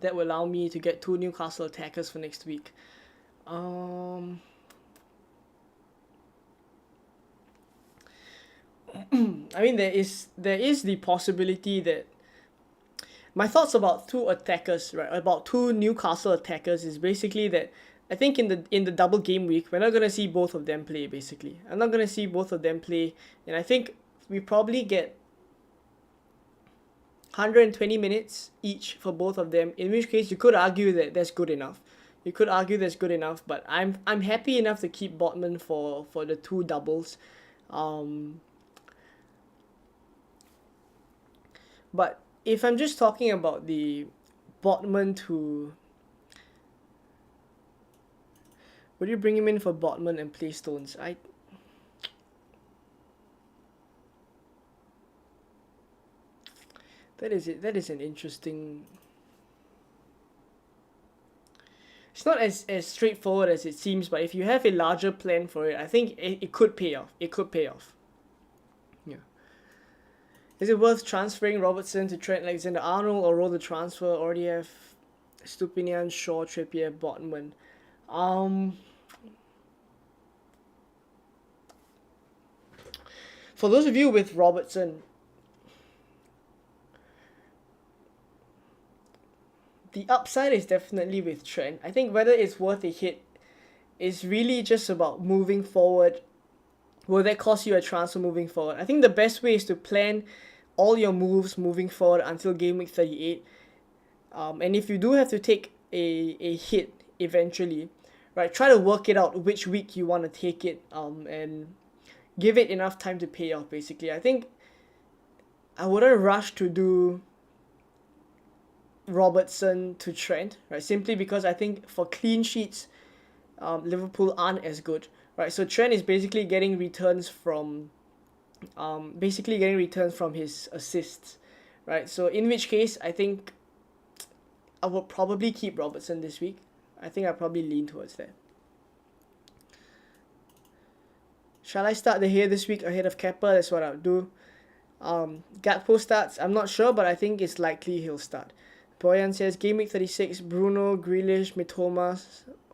That will allow me to get 2 Newcastle attackers for next week. I mean, there is the possibility that my thoughts about 2 attackers, right? About 2 Newcastle attackers is basically that I think in the double game week we're not gonna see both of them play. Basically, I'm not gonna see both of them play, and I think we probably get 120 minutes each for both of them. In which case, you could argue that that's good enough. But I'm happy enough to keep Botman for the 2 doubles. But if I'm just talking about the Botman to... Would you bring him in for Botman and play Stones? That is an interesting... It's not as straightforward as it seems, but if you have a larger plan for it, I think it could pay off. It could pay off. Yeah. Is it worth transferring Robertson to Trent Alexander-Arnold or roll the transfer? Already have Stupinian, Shaw, Trippier, Botman. For those of you with Robertson, the upside is definitely with Trent. I think whether it's worth a hit is really just about moving forward. Will that cost you a transfer moving forward? I think the best way is to plan all your moves moving forward until game week 38. And if you do have to take a hit eventually, right, try to work it out which week you want to take it, and give it enough time to pay off, basically. I think I wouldn't rush to do Robertson to Trent, right? Simply because I think for clean sheets, Liverpool aren't as good, right? So Trent is basically getting returns from his assists, right? So in which case, I think I will probably keep Robertson this week. I think I'll probably lean towards that. Shall I start the here this week ahead of Kepa? That's what I'll do. Gakpo starts. I'm not sure, but I think it's likely he'll start. Boyan says, Game Week 36, Bruno, Grealish, Mitoma,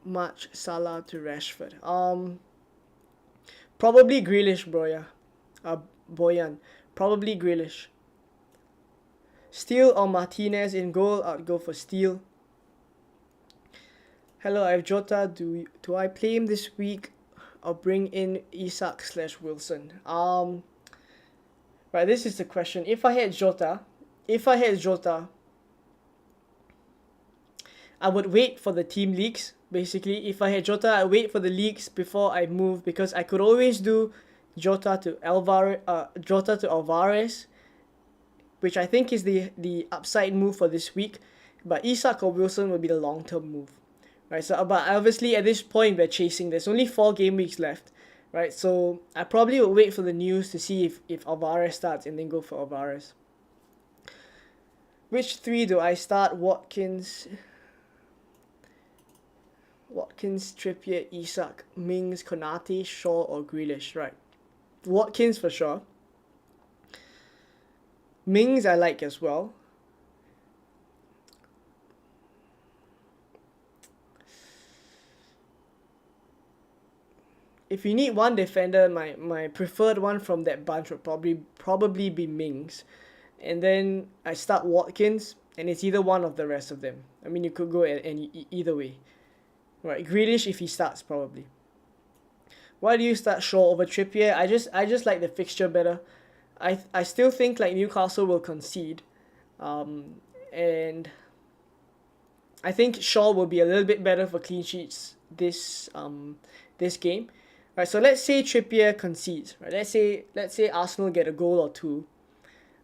March, Salah to Rashford. Probably Grealish, Boyan. Probably Grealish. Steele or Martinez in goal? I'd go for Steele. Hello, I have Jota. Do I play him this week or bring in Isak/Wilson? Right, this is the question. If I had Jota, I would wait for the team leagues. Basically, if I had Jota, I'd wait for the leagues before I move, because I could always do Jota to Alvarez, which I think is the upside move for this week. But Isak or Wilson would be the long-term move, right? So, but obviously at this point we're chasing. There's only 4 game weeks left, right? So I probably would wait for the news to see if Alvarez starts and then go for Alvarez. Which 3 do I start? Watkins, Trippier, Isak, Mings, Konate, Shaw, or Grealish, right? Watkins for sure. Mings I like as well. If you need one defender, my preferred one from that bunch would probably be Mings. And then I start Watkins, and it's either one of the rest of them. I mean, you could go either way. Right, Grealish if he starts, probably. Why do you start Shaw over Trippier? I just like the fixture better. I still think like Newcastle will concede, and I think Shaw will be a little bit better for clean sheets this game. Right, so let's say Trippier concedes. Right, let's say Arsenal get a goal or 2.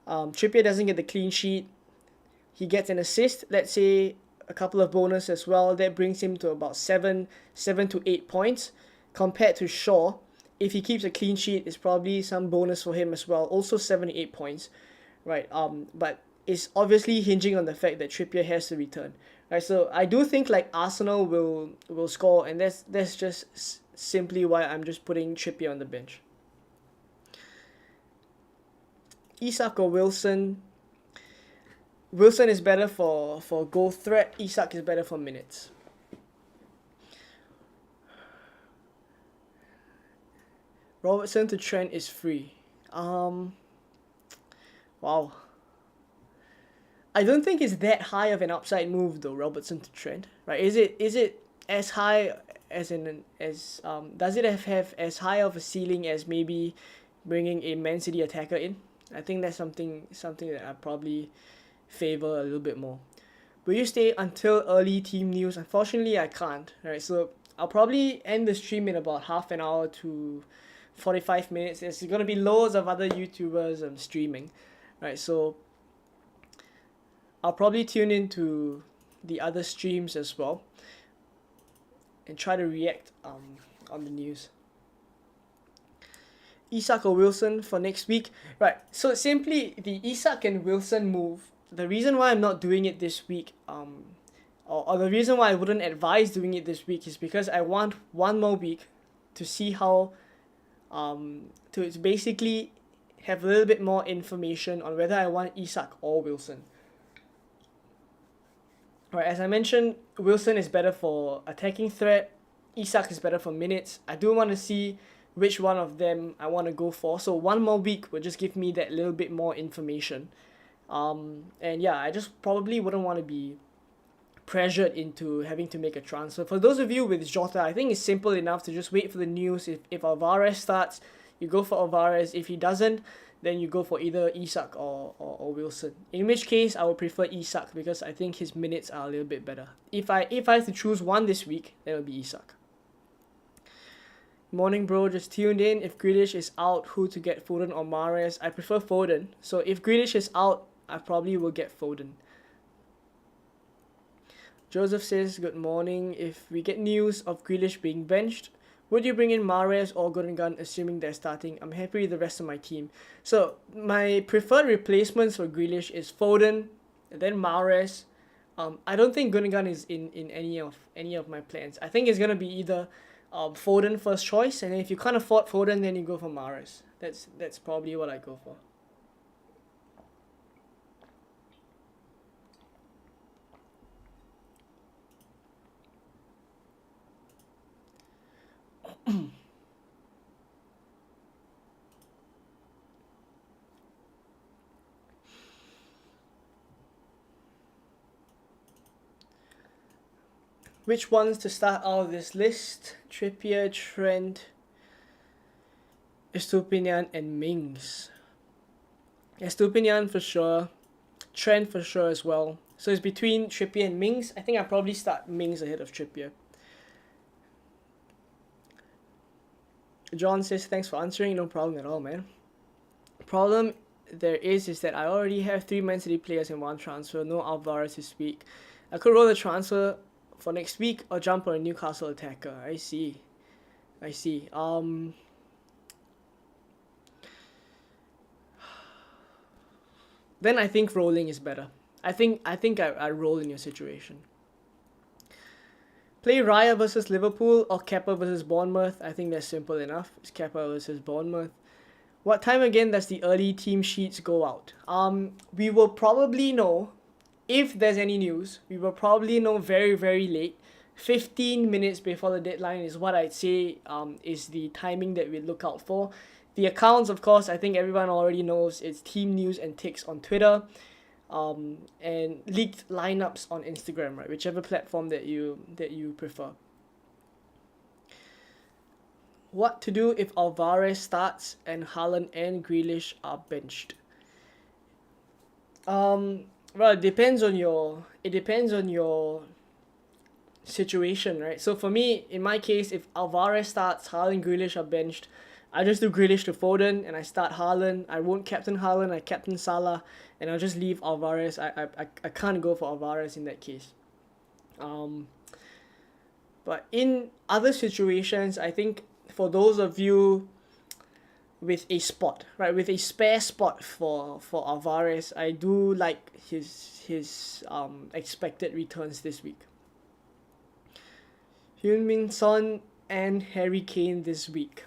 Trippier doesn't get the clean sheet. He gets an assist. Let's say a couple of bonus as well. That brings him to about 7 to 8 points. Compared to Shaw, if he keeps a clean sheet, it's probably some bonus for him as well. Also 7 to 8 points, right? But it's obviously hinging on the fact that Trippier has to return, right? So I do think like Arsenal will score, and that's just simply why I'm just putting Trippier on the bench. Isak or Wilson? Wilson is better for goal threat. Isak is better for minutes. Robertson to Trent is free. Wow. I don't think it's that high of an upside move though, Robertson to Trent. Right? Is it as high as does it have as high of a ceiling as maybe bringing a Man City attacker in? I think that's something that I probably favor a little bit more. Will you stay until early team news? Unfortunately, I can't. Right, so I'll probably end the stream in about half an hour to 45 minutes. There's gonna be loads of other YouTubers streaming, right? So I'll probably tune into the other streams as well and try to react on the news. Isak or Wilson for next week. Right, so simply the Isak and Wilson move, the reason why I'm not doing it this week, or the reason why I wouldn't advise doing it this week is because I want one more week to see how, to basically have a little bit more information on whether I want Isak or Wilson. Right, as I mentioned, Wilson is better for attacking threat, Isak is better for minutes. I do want to see which one of them I want to go for. So one more week will just give me that little bit more information. And yeah, I just probably wouldn't want to be pressured into having to make a transfer. For those of you with Jota, I think it's simple enough to just wait for the news. If Alvarez starts, you go for Alvarez. If he doesn't, then you go for either Isak or Wilson. In which case, I would prefer Isak because I think his minutes are a little bit better. If I have to choose one this week, then it will be Isak. Morning bro, just tuned in. If Grealish is out, who to get, Foden or Mahrez? I prefer Foden. So if Grealish is out, I probably will get Foden. Joseph says, good morning. If we get news of Grealish being benched, would you bring in Mahrez or Gundogan, assuming they're starting? I'm happy with the rest of my team. So my preferred replacements for Grealish is Foden, and then Mahrez. I don't think Gundogan is in any of my plans. I think it's gonna be either Foden first choice, and then if you can't afford Foden, then you go for Mahrez. That's probably what I go for. Which ones to start out of this list? Trippier, Trent, Estupinian, and Mings. Estupinian for sure. Trent for sure as well. So it's between Trippier and Mings. I think I'll probably start Mings ahead of Trippier. John says, thanks for answering. No problem at all, man. Problem there is that I already have 3 Man City players in one transfer. No Alvarez this week. I could roll the transfer for next week or jump on a Newcastle attacker. I see. Then I think rolling is better. I think I roll in your situation. Play Raya versus Liverpool or Kepa versus Bournemouth. I think that's simple enough. It's Kepa versus Bournemouth. What time again does the early team sheets go out? We will probably know, if there's any news, we will probably know very, very late. 15 minutes before the deadline is what I'd say is the timing that we look out for. The accounts, of course, I think everyone already knows. It's Team News and Ticks on Twitter, and leaked lineups on Instagram, right? Whichever platform that you prefer. What to do if Alvarez starts and Haaland and Grealish are benched? Well, it depends on your situation, right? So for me, in my case, if Alvarez starts, Haaland and Grealish are benched, I just do Grealish to Foden and I start Haaland. I won't captain Haaland, I captain Salah, and I'll just leave Alvarez. I can't go for Alvarez in that case. But in other situations, I think for those of you with a spot, right, with a spare spot for Alvarez, I do like his expected returns this week. Heung-min Son and Harry Kane this week.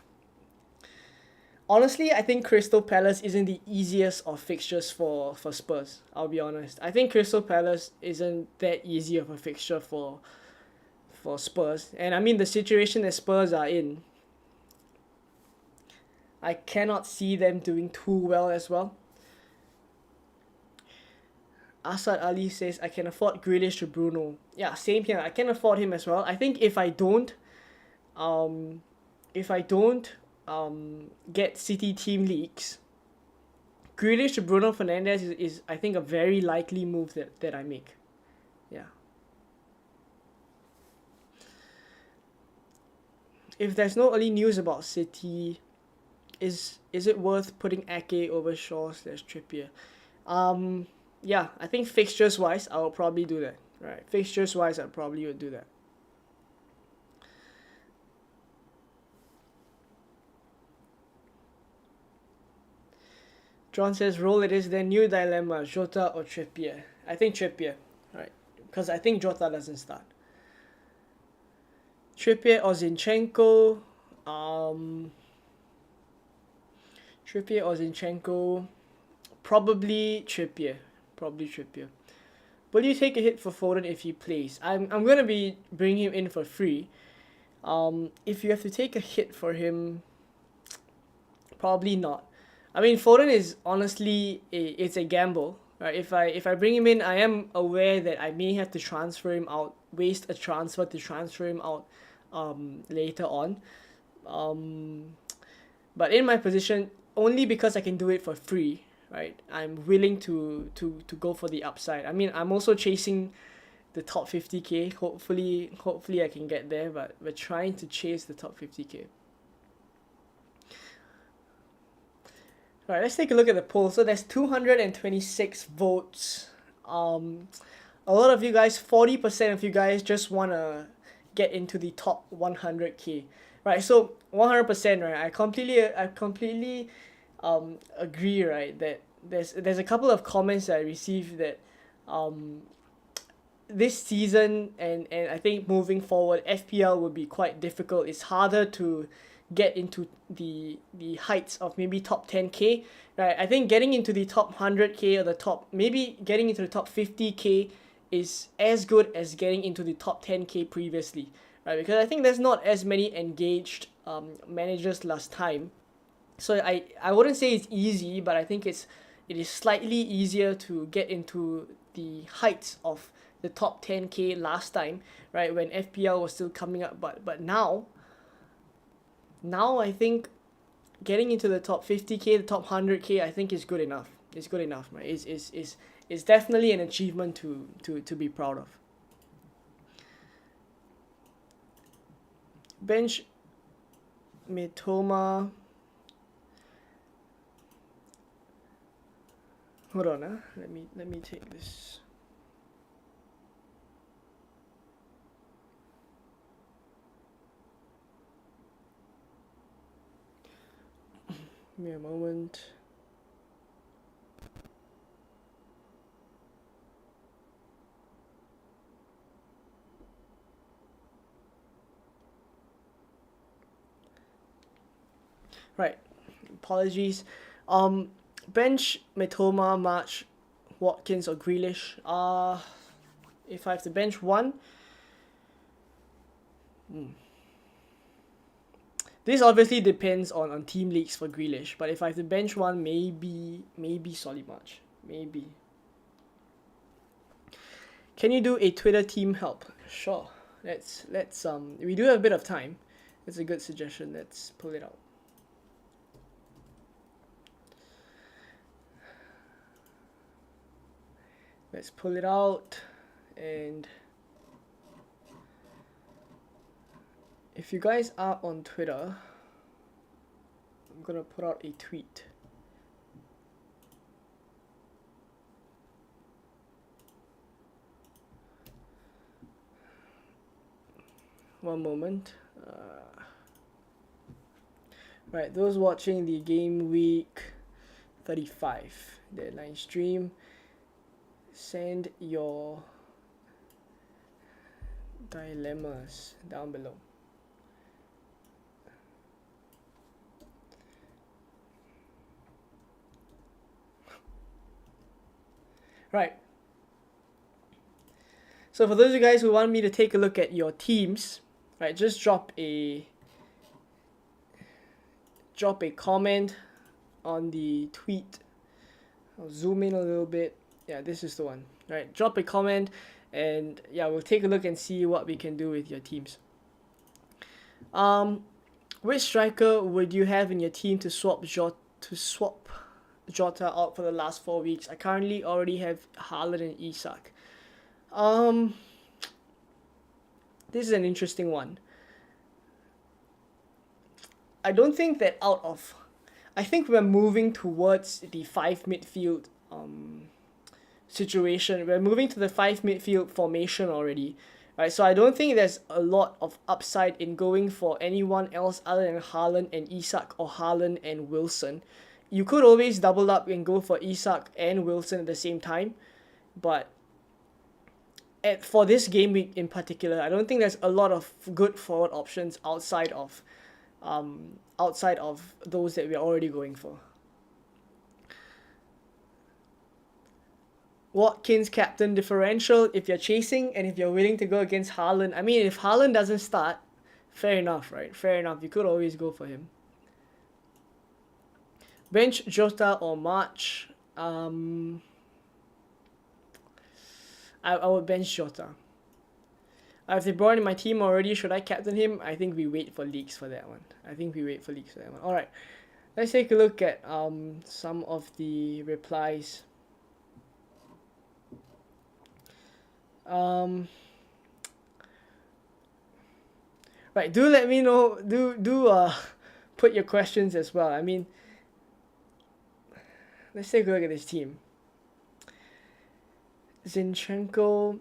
Honestly, I think Crystal Palace isn't the easiest of fixtures for Spurs. I'll be honest. I think Crystal Palace isn't that easy of a fixture for Spurs. And I mean, the situation that Spurs are in, I cannot see them doing too well as well. Asad Ali says, I can afford Grealish to Bruno. Yeah, same here. I can afford him as well. I think if I don't get City team leaks, Grealish to Bruno Fernandes is I think a very likely move that I make. Yeah. If there's no early news about City, is it worth putting Ake over Shaw / Trippier? yeah, I think fixtures wise, I will probably do that. Right, fixtures wise, I probably would do that. John says, roll it is their new dilemma, Jota or Trippier. I think Trippier, right? Because I think Jota doesn't start. Trippier or Zinchenko. Trippier or Zinchenko. Probably Trippier. Probably Trippier. Will you take a hit for Foden if he plays? I'm gonna be bringing him in for free. If you have to take a hit for him, probably not. I mean, Foden is honestly it's a gamble, right? If I bring him in, I am aware that I may have to transfer him out, waste a transfer to transfer him out, later on. But in my position, only because I can do it for free, right? I'm willing to go for the upside. I mean, I'm also chasing the top 50k. Hopefully I can get there, but we're trying to chase the top 50k. Alright, let's take a look at the poll. So there's 226 votes. A lot of you guys, 40% of you guys just want to get into the top 100k. Right, so 100%, right? I completely agree, right? That there's a couple of comments that I received that this season and I think moving forward, FPL will be quite difficult. It's harder to get into the heights of maybe top 10k, right? I think getting into the top 100k or the top, maybe getting into the top 50k is as good as getting into the top 10k previously, right? Because I think there's not as many engaged managers last time. So I wouldn't say it's easy, but I think it is slightly easier to get into the heights of the top 10k last time, right? When FPL was still coming up, but now I think getting into the top 50k, the top 100k, I think is good enough. It's good enough, right? It's definitely an achievement to be proud of. Bench Mitoma. Hold on, let me take this. Give me a moment. Right, apologies. Bench Mitoma, March, Watkins or Grealish. If I have to bench one, this obviously depends on team leagues for Grealish, but if I have to bench one, maybe Solly March, maybe. Can you do a Twitter team help? Sure. Let's we do have a bit of time. It's a good suggestion. Let's pull it out. Let's pull it out, and if you guys are on Twitter, I'm gonna put out a tweet. One moment. Right, those watching the game week 35 deadline stream, send your dilemmas down below. Right. So for those of you guys who want me to take a look at your teams, right, just drop a comment on the tweet. I'll zoom in a little bit. Yeah, this is the one. Right, drop a comment, and yeah, we'll take a look and see what we can do with your teams. Which striker would you have in your team to swap Jota out for the last 4 weeks? I currently already have Haaland and Isak. This is an interesting one. I don't think that I think we're moving towards the 5 midfield situation. We're moving to the 5 midfield formation already, right? So I don't think there's a lot of upside in going for anyone else other than Haaland and Isak, or Haaland and Wilson. You could always double up and go for Isak and Wilson at the same time, but for this game week in particular, I don't think there's a lot of good forward options outside of those that we're already going for. Watkins captain differential if you're chasing, and if you're willing to go against Haaland. I mean, if Haaland doesn't start, fair enough, right? Fair enough. You could always go for him. Bench Jota or March. I would bench Jota. I have De Bruyne in my team already. Should I captain him? I think we wait for leaks for that one. Alright. Let's take a look at some of the replies. Right, do let me know, put your questions as well. I mean, let's take a look at this team. Zinchenko.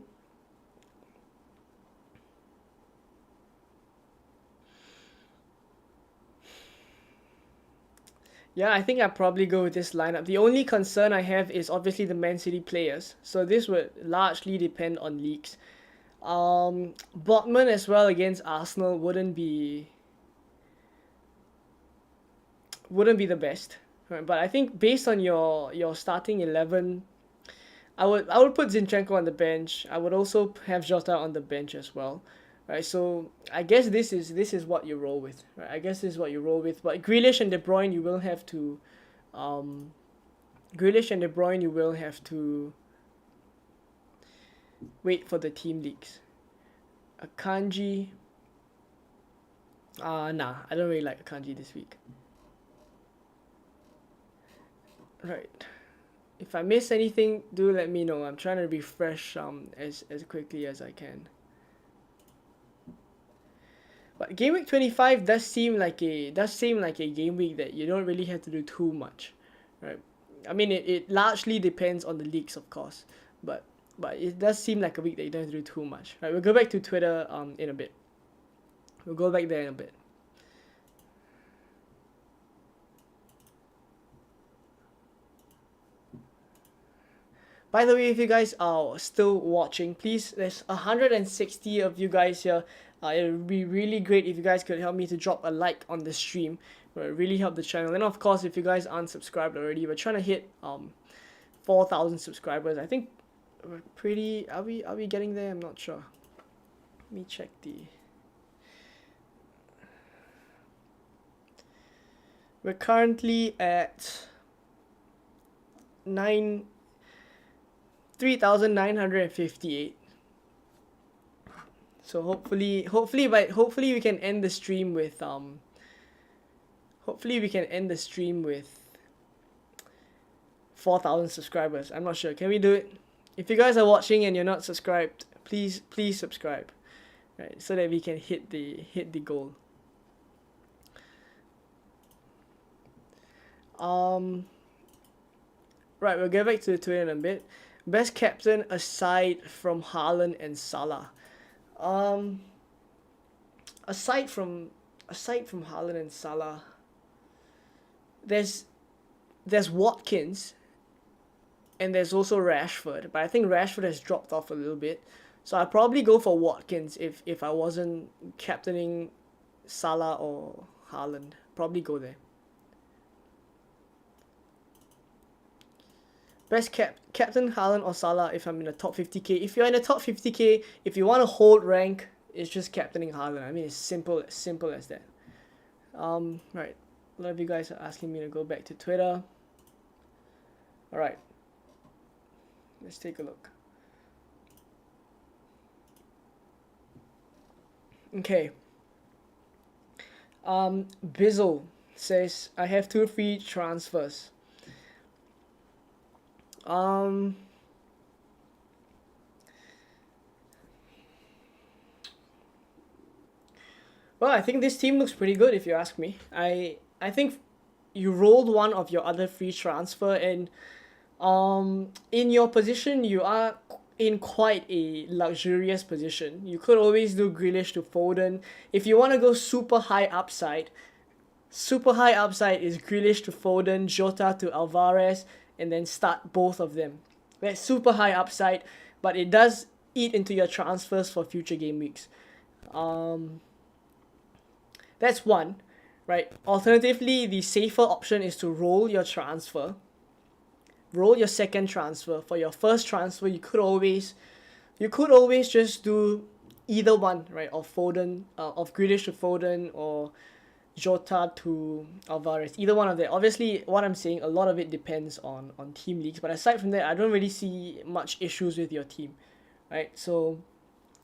Yeah, I think I'd probably go with this lineup. The only concern I have is obviously the Man City players. So this would largely depend on leaks. Botman as well against Arsenal wouldn't be the best. Right? But I think based on your starting 11, I would put Zinchenko on the bench. I would also have Jota on the bench as well. Right, so I guess this is what you roll with. Right, I guess this is what you roll with. But Grealish and De Bruyne, you will have to, wait for the team leaks. Akanji. Nah, I don't really like Akanji this week. Right. If I miss anything, do let me know. I'm trying to refresh as quickly as I can. But game week 25 does seem like a game week that you don't really have to do too much, right? I mean, it largely depends on the leaks, of course, but it does seem like a week that you don't have to do too much. Right, we'll go back to Twitter in a bit. We'll go back there in a bit. By the way, if you guys are still watching, please, there's 160 of you guys here. It would be really great if you guys could help me to drop a like on the stream. It would really help the channel. And of course, if you guys aren't subscribed already, we're trying to hit 4,000 subscribers. I think we're pretty. Are we getting there? I'm not sure. Let me check the. We're currently at 3,958. So hopefully we can end the stream with 4,000 subscribers. I'm not sure. Can we do it? If you guys are watching and you're not subscribed, please subscribe. Right, so that we can hit the goal. Right, we'll get back to the Twitter in a bit. Best captain aside from Haaland and Salah. Aside from Haaland and Salah, there's Watkins, and there's also Rashford, but I think Rashford has dropped off a little bit, so I'd probably go for Watkins if I wasn't captaining Salah or Haaland. Probably go there. Best captain Haaland or Salah if I'm in the top 50k. If you're in the top 50k, if you want to hold rank, it's just captaining Haaland. I mean, it's simple as that. Right. A lot of you guys are asking me to go back to Twitter. Alright. Let's take a look. Okay. Bizzle says, I have 2 free transfers. Well, I think this team looks pretty good if you ask me. I think you rolled one of your other free transfer, and In your position, you are in quite a luxurious position. You could always do Grealish to Foden. If you want to go super high upside is Grealish to Foden, Jota to Alvarez, and then start both of them. That's super high upside, but it does eat into your transfers for future game weeks. That's one, right? Alternatively, the safer option is to roll your transfer. Roll your second transfer. For your first transfer, you could always just do either one, right? Of Foden, of Grealish to Foden, or Jota to Alvarez. Either one of them. Obviously, what I'm saying, a lot of it depends on team leagues. But aside from that, I don't really see much issues with your team, right? So,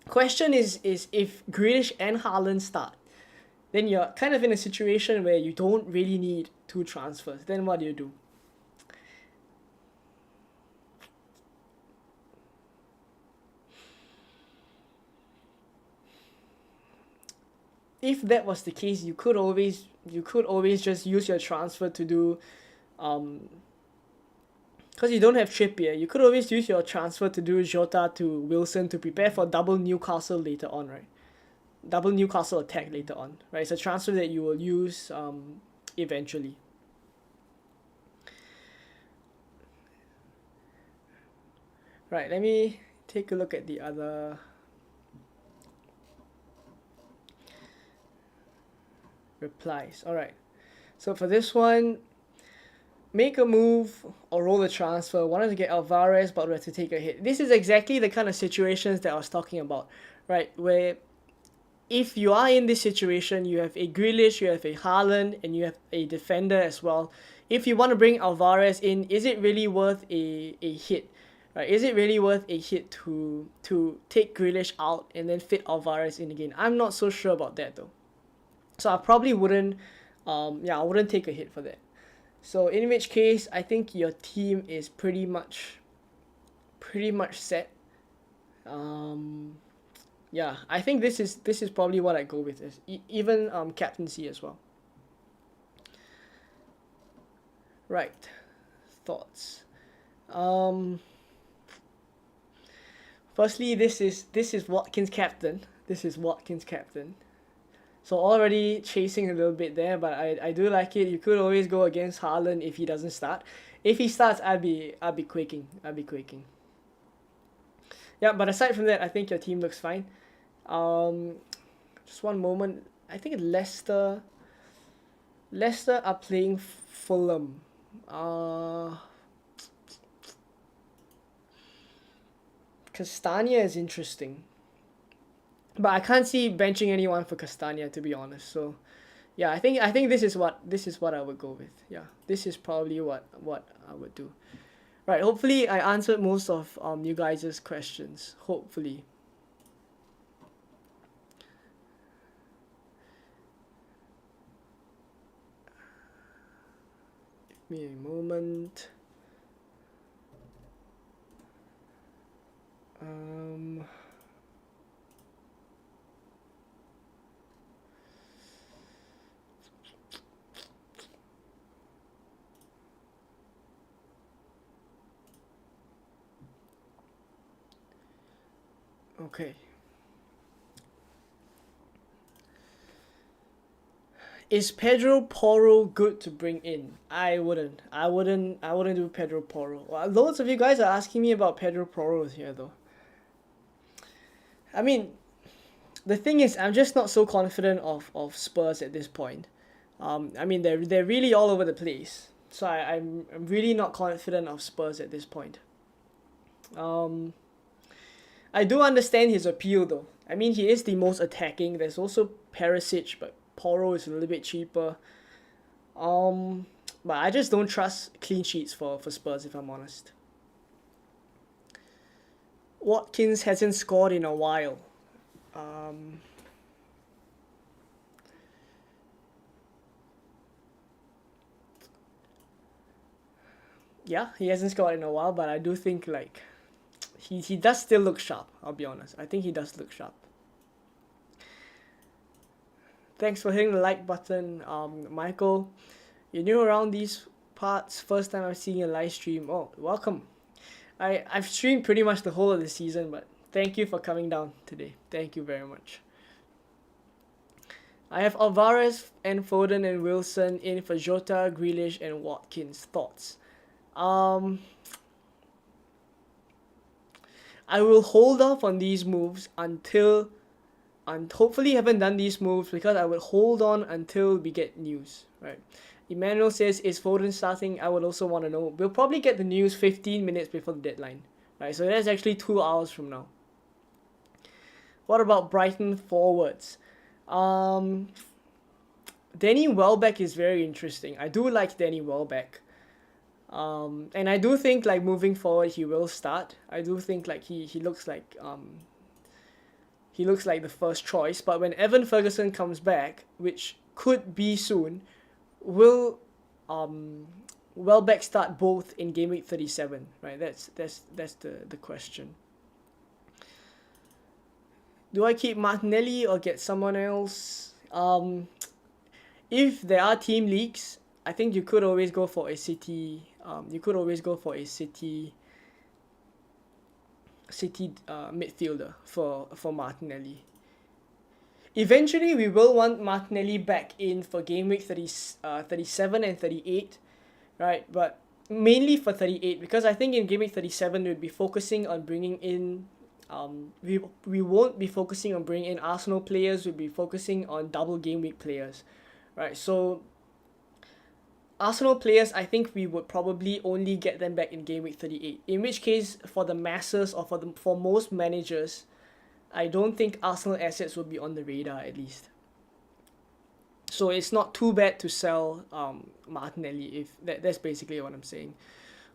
question is if Grealish and Haaland start, then you're kind of in a situation where you don't really need two transfers. Then what do you do? If that was the case, you could always just use your transfer to do, because you don't have Trippier, you could always use your transfer to do Jota to Wilson to prepare for double Newcastle later on, right? Double Newcastle attack later on, right? It's a transfer that you will use eventually. Right, let me take a look at the other replies. All right, so for this one, make a move or roll a transfer. Wanted to get Alvarez, but we have to take a hit. This is exactly the kind of situations that I was talking about, right? Where if you are in this situation, you have a Grealish, you have a Haaland, and you have a defender as well. If you want to bring Alvarez in, is it really worth a hit? Right? Is it really worth a hit to take Grealish out and then fit Alvarez in again? I'm not so sure about that though. So I probably wouldn't, I wouldn't take a hit for that. So in which case, I think your team is pretty much set. Yeah, I think this is probably what I go with, is even captaincy as well. Right, thoughts. Firstly, this is Watkins captain. This is Watkins captain. So already chasing a little bit there, but I do like it. You could always go against Haaland if he doesn't start. If he starts, I'd be quaking. Yeah, but aside from that, I think your team looks fine. Just one moment. I think Leicester are playing Fulham. Castagna is interesting, but I can't see benching anyone for Castagna, to be honest. So yeah, I think this is what I would go with. Yeah, this is probably what I would do. Right, hopefully I answered most of you guys' questions. Hopefully. Give me a moment. Okay. Is Pedro Porro good to bring in? I wouldn't do Pedro Porro. Well, loads of you guys are asking me about Pedro Porro here though. I mean, the thing is, I'm just not so confident of Spurs at this point. I mean, they're really all over the place. So I'm really not confident of Spurs at this point. I do understand his appeal though. I mean, he is the most attacking. There's also Perisic, but Porro is a little bit cheaper. But I just don't trust clean sheets for Spurs, if I'm honest. Watkins hasn't scored in a while. Yeah, he hasn't scored in a while, but I do think like he does still look sharp, I'll be honest. I think he does look sharp. Thanks for hitting the like button, Michael. You're new around these parts. First time I'm seeing a live stream. Oh, welcome. I've streamed pretty much the whole of the season, but thank you for coming down today. Thank you very much. I have Alvarez and Foden and Wilson in for Jota, Grealish, and Watkins. Thoughts? I will hold off on these moves until, and hopefully haven't done these moves because I would hold on until we get news, right? Emmanuel says, is Foden starting? I would also want to know. We'll probably get the news 15 minutes before the deadline, right? So that's actually 2 hours from now. What about Brighton forwards? Danny Welbeck is very interesting. I do like Danny Welbeck. And I do think like moving forward he will start. I do think like he looks like the first choice, but when Evan Ferguson comes back, which could be soon, will Welbeck start both in game week 37, right? That's the question. Do I keep Martinelli or get someone else? If there are team leagues, I think you could always go for a City midfielder for Martinelli. Eventually, we will want Martinelli back in for game week 37 and 38, right? But mainly for 38, because I think in game week 37 we'll be focusing on bringing in we won't be focusing on bringing in Arsenal players. We'll be focusing on double game week players, right? So Arsenal players, I think we would probably only get them back in game week 38. In which case, for the masses or for most managers, I don't think Arsenal assets will be on the radar at least. So it's not too bad to sell Martinelli. If that's basically what I'm saying.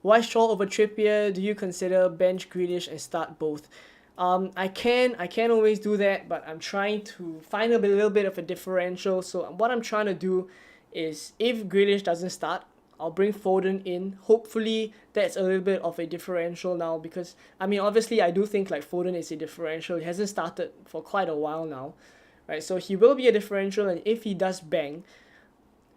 Why Shaw over Trippier? Do you consider bench Grealish and start both? I can always do that, but I'm trying to find a little bit of a differential. So what I'm trying to do is, if Grealish doesn't start, I'll bring Foden in. Hopefully that's a little bit of a differential now, because I mean obviously I do think like Foden is a differential. He hasn't started for quite a while now, right? So he will be a differential, and if he does bang,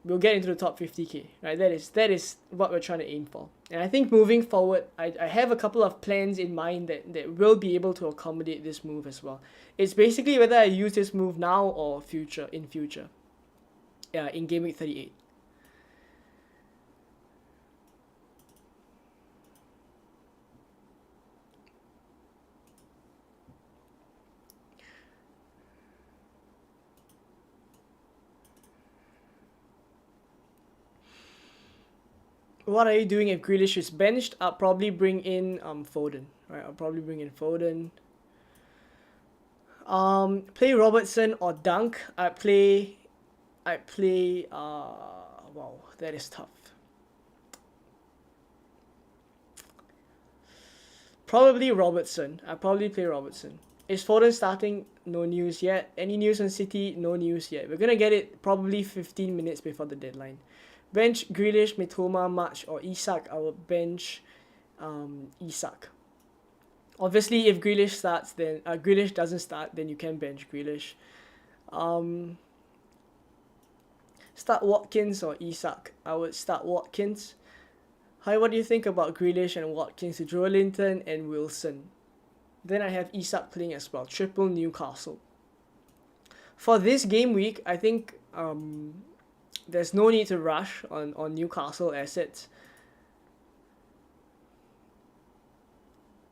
we'll get into the top 50k, right? That is what we're trying to aim for. And I think moving forward, I have a couple of plans in mind that will be able to accommodate this move as well. It's basically whether I use this move now or in future. In game week 38. What are you doing if Grealish is benched? I'll probably bring in Foden. Right, I'll probably bring in Foden. Play Robertson or Dunk. I play wow, that is tough. Probably Robertson. I probably play Robertson. Is Foden starting? No news yet. Any news on City? No news yet. We're gonna get it probably 15 minutes before the deadline. Bench Grealish, Mitoma, March, or Isak. I will bench Isak. Obviously, if Grealish starts, then Grealish doesn't start, then you can bench Grealish. Start Watkins or Isak. I would start Watkins. Hi, what do you think about Grealish and Watkins, Joelinton and Wilson? Then I have Isak playing as well. Triple Newcastle. For this game week, I think there's no need to rush on Newcastle assets.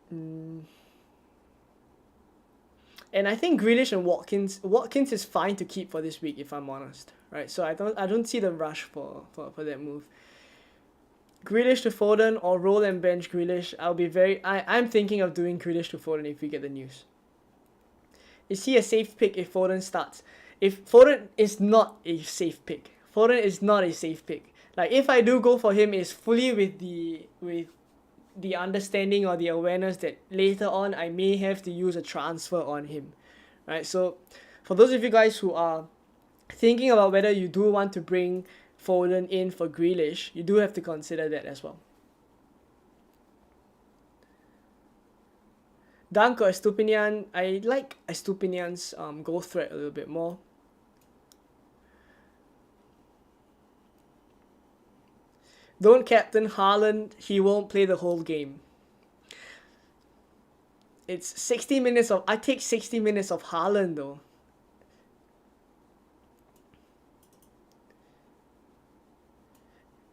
And I think Grealish and Watkins is fine to keep for this week, if I'm honest, right? So I don't see the rush for that move. Grealish to Foden or roll and bench Grealish. I'm thinking of doing Grealish to Foden if we get the news. Is he a safe pick if Foden starts? If Foden is not a safe pick. Foden is not a safe pick. Like, if I do go for him, it's fully with the understanding or the awareness that later on I may have to use a transfer on him, right? So for those of you guys who are thinking about whether you do want to bring Foden in for Grealish, you do have to consider that as well. Dunk or Estupinian? I like Estupinian's goal threat a little bit more. Don't captain Haaland. He won't play the whole game. It's 60 minutes of... I take 60 minutes of Haaland though.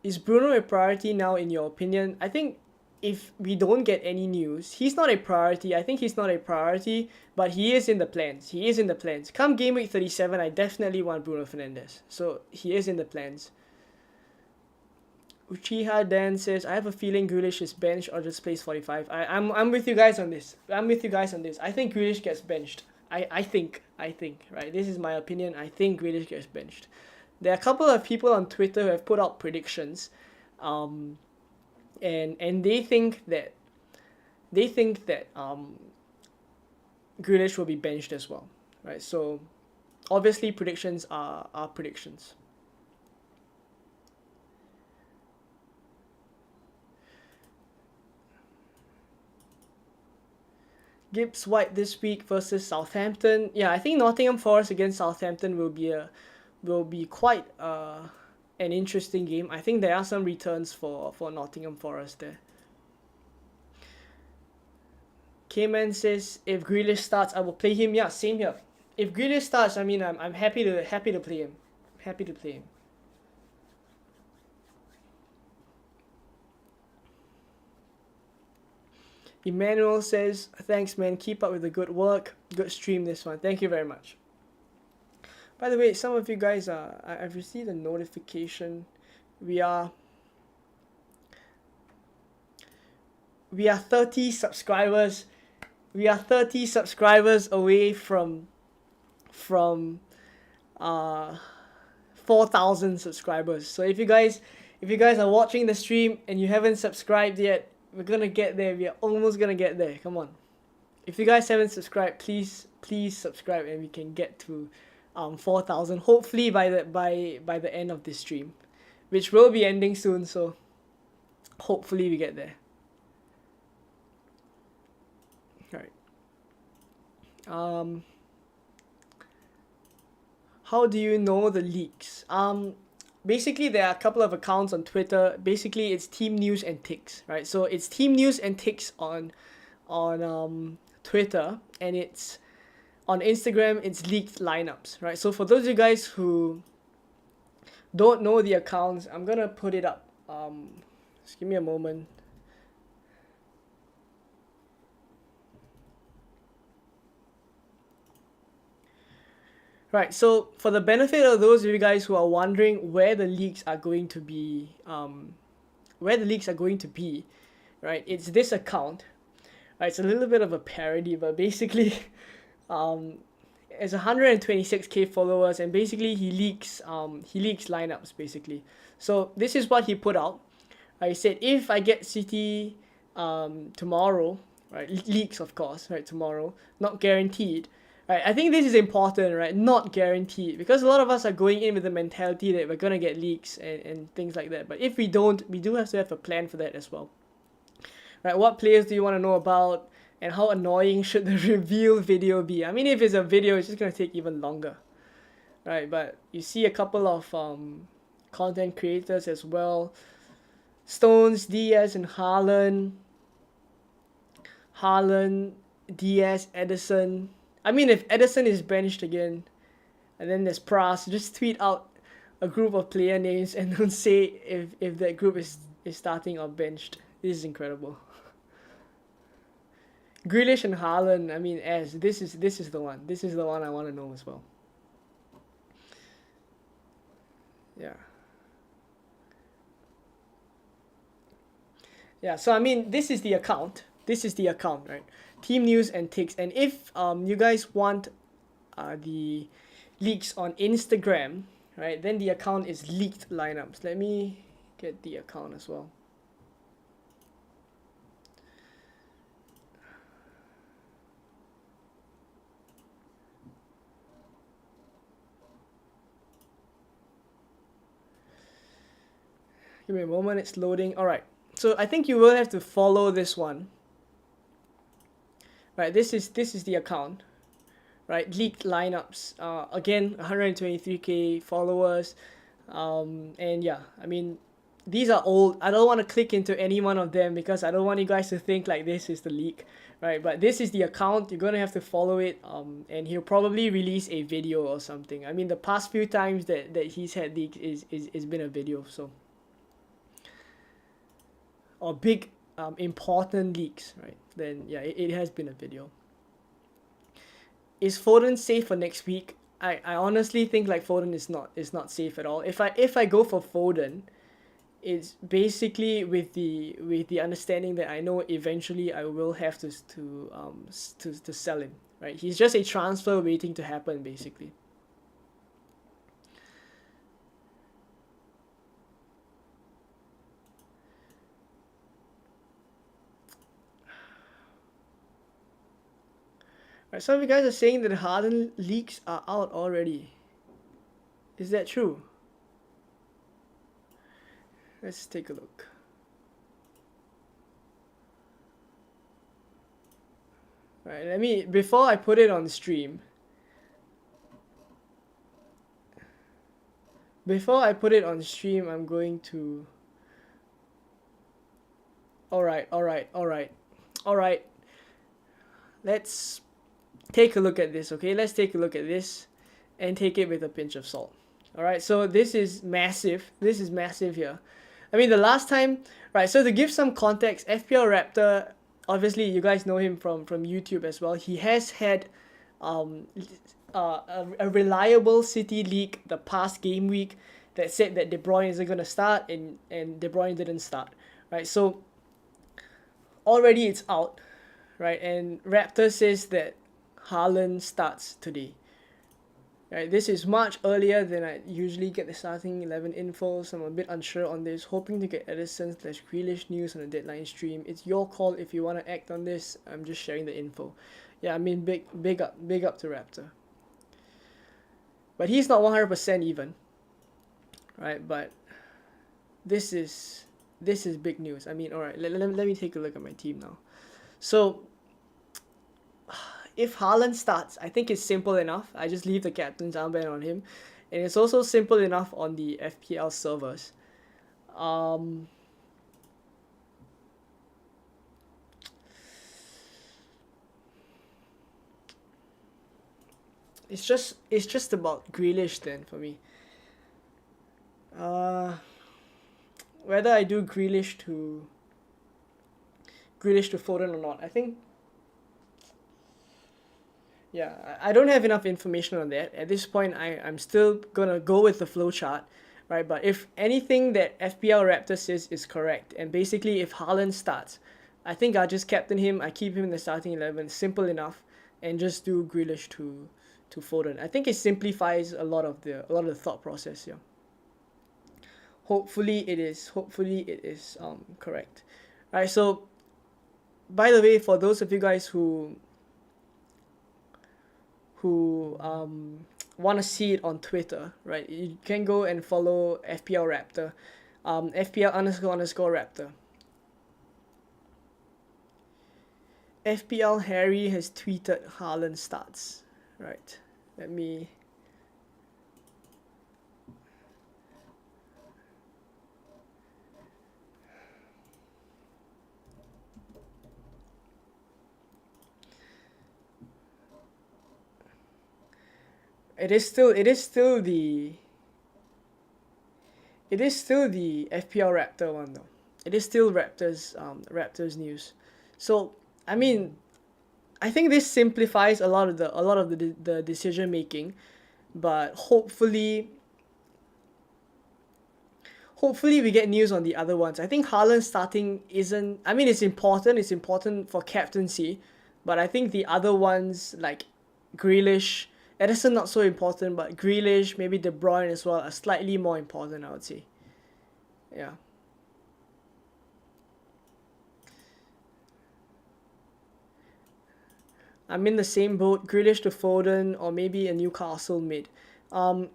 Is Bruno a priority now in your opinion? I think if we don't get any news, he's not a priority. I think he's not a priority, but he is in the plans. He is in the plans. Come game week 37, I definitely want Bruno Fernandes. So he is in the plans. Uchiha Dan says, I have a feeling Grealish is benched or just plays 45. I'm with you guys on this. I'm with you guys on this. I think Grealish gets benched. I think, right? This is my opinion. I think Grealish gets benched. There are a couple of people on Twitter who have put out predictions. And they think that Grealish will be benched as well. Right? So obviously predictions are predictions. Gibbs White this week versus Southampton. Yeah, I think Nottingham Forest against Southampton will be quite an interesting game. I think there are some returns for Nottingham Forest there. K-Man says if Grealish starts, I will play him. Yeah, same here. If Grealish starts, I mean I'm happy to play him. Happy to play him. Emmanuel says, thanks man, keep up with the good work. Good stream this one. Thank you very much. By the way, some of you guys I've received a notification. We are 30 subscribers. We are 30 subscribers away from 4,000 subscribers. So if you guys are watching the stream and you haven't subscribed yet, we're gonna get there. We are almost gonna get there. Come on. If you guys haven't subscribed, please subscribe and we can get to 4,000 hopefully by the end of this stream, which will be ending soon, so hopefully we get there. All right. How do you know the leaks? Basically there are a couple of accounts on Twitter. Basically it's Team News and Ticks, right? So it's Team News and Ticks on Twitter, and it's on Instagram it's Leaked Lineups, right? So for those of you guys who don't know the accounts, I'm gonna put it up. Just give me a moment. Right, so for the benefit of those of you guys who are wondering where the leaks are going to be, right, it's this account. Right, it's a little bit of a parody, but basically, it's 126k followers, and basically he leaks lineups basically. So this is what he put out. He said if I get City tomorrow, right, leaks of course, right, tomorrow, not guaranteed. Right, I think this is important, right? Not guaranteed, because a lot of us are going in with the mentality that we're gonna get leaks and things like that. But if we don't, we do have to have a plan for that as well. Right, what players do you want to know about, and how annoying should the reveal video be? I mean, if it's a video, it's just gonna take even longer. Right, but you see a couple of content creators as well. Stones, Diaz, and Haaland, Diaz, Edison. I mean, if Edison is benched again, and then there's Pras, just tweet out a group of player names and don't say if that group is starting or benched. This is incredible. Grealish and Haaland, I mean, this is the one. This is the one I want to know as well. Yeah. Yeah, so I mean, this is the account. Right? Team News and Ticks. And if you guys want the leaks on Instagram, right, then the account is Leaked Lineups. Let me get the account as well. Give me a moment, it's loading. Alright, so I think you will have to follow this one. Right, this is the account. Right, Leaked Lineups. Again, 123k followers. And yeah, I mean, these are old. I don't want to click into any one of them because I don't want you guys to think like this is the leak, right? But this is the account. You're gonna have to follow it. And he'll probably release a video or something. I mean, the past few times that he's had leaks is been a video. So, or big important leaks, right? Then yeah, it has been a video. Is Foden safe for next week? I honestly think like Foden is not safe at all. If I go for Foden, it's basically with the understanding that I know eventually I will have to sell him, right? He's just a transfer waiting to happen, basically. Right, some of you guys are saying that Harden leaks are out already. Is that true? Let's take a look. Right, before I put it on stream. Before I put it on stream, I'm going to... Alright. Let's take a look at this, okay? Let's take a look at this and take it with a pinch of salt. Alright, so this is massive. This is massive here. I mean, the last time... Right, so to give some context, FPL Raptor, obviously you guys know him from YouTube as well. He has had a reliable City leak the past game week that said that De Bruyne isn't going to start and De Bruyne didn't start, right? So already it's out, right? And Raptor says that Haaland starts today. Right, this is much earlier than I usually get the starting 11 info, so I'm a bit unsure on this. Hoping to get Ederson/Grealish news on the deadline stream. It's your call if you want to act on this. I'm just sharing the info. Yeah, I mean, big up to Raptor. But he's not 100% even, right? But this is big news. I mean, all right, let me take a look at my team now. So if Haaland starts, I think it's simple enough. I just leave the captain's armband on him. And it's also simple enough on the FPL servers. It's just about Grealish then for me. Whether I do Grealish to Foden or not, I think... Yeah, I don't have enough information on that. At this point, I'm still going to go with the flowchart, right? But if anything that FPL Raptor says is correct, and basically if Haaland starts, I think I'll just captain him, I keep him in the starting 11, simple enough, and just do Grealish to Foden. I think it simplifies a lot of the thought process here. Hopefully it is correct. Alright, so by the way, for those of you guys who want to see it on Twitter, right? You can go and follow FPL Raptor, FPL__Raptor. FPL Harry has tweeted Haaland starts, right? Let me... It is still the FPL Raptor one though. It is still Raptors news. So I mean, I think this simplifies a lot of the decision making, but hopefully we get news on the other ones. I think Haaland starting isn't... I mean, it's important for captaincy, but I think the other ones like Grealish, Ederson not so important, but Grealish, maybe De Bruyne as well, are slightly more important, I would say. Yeah. I'm in the same boat, Grealish to Foden, or maybe a Newcastle mid.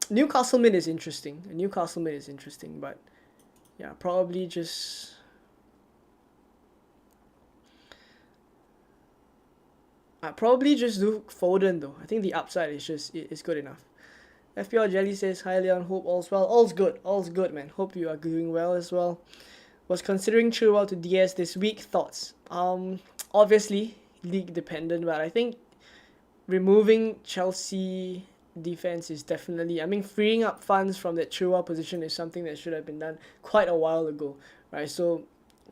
Newcastle mid is interesting. But yeah, probably just... I'd probably just do Foden though. I think the upside is good enough. FPL Jelly says, hi Leon, hope all's well. All's good, man. Hope you are doing well as well. Was considering Chilwell to DS this week. Thoughts? Obviously league dependent, but I think removing Chelsea defense is definitely, I mean, freeing up funds from that Chilwell position is something that should have been done quite a while ago, right? So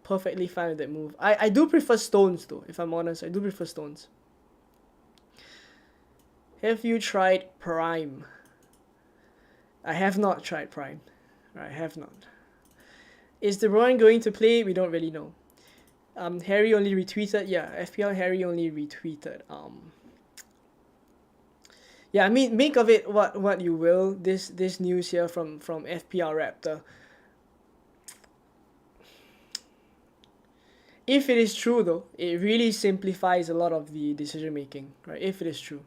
perfectly fine with that move. I do prefer Stones though, if I'm honest. I do prefer Stones. Have you tried Prime? I have not tried Prime. I have not. Is De Bruyne going to play? We don't really know. Harry only retweeted. Yeah, FPL Harry only retweeted. Yeah, I mean, make of it what you will. This news here from FPL Raptor. If it is true though, it really simplifies a lot of the decision making, right? If it is true.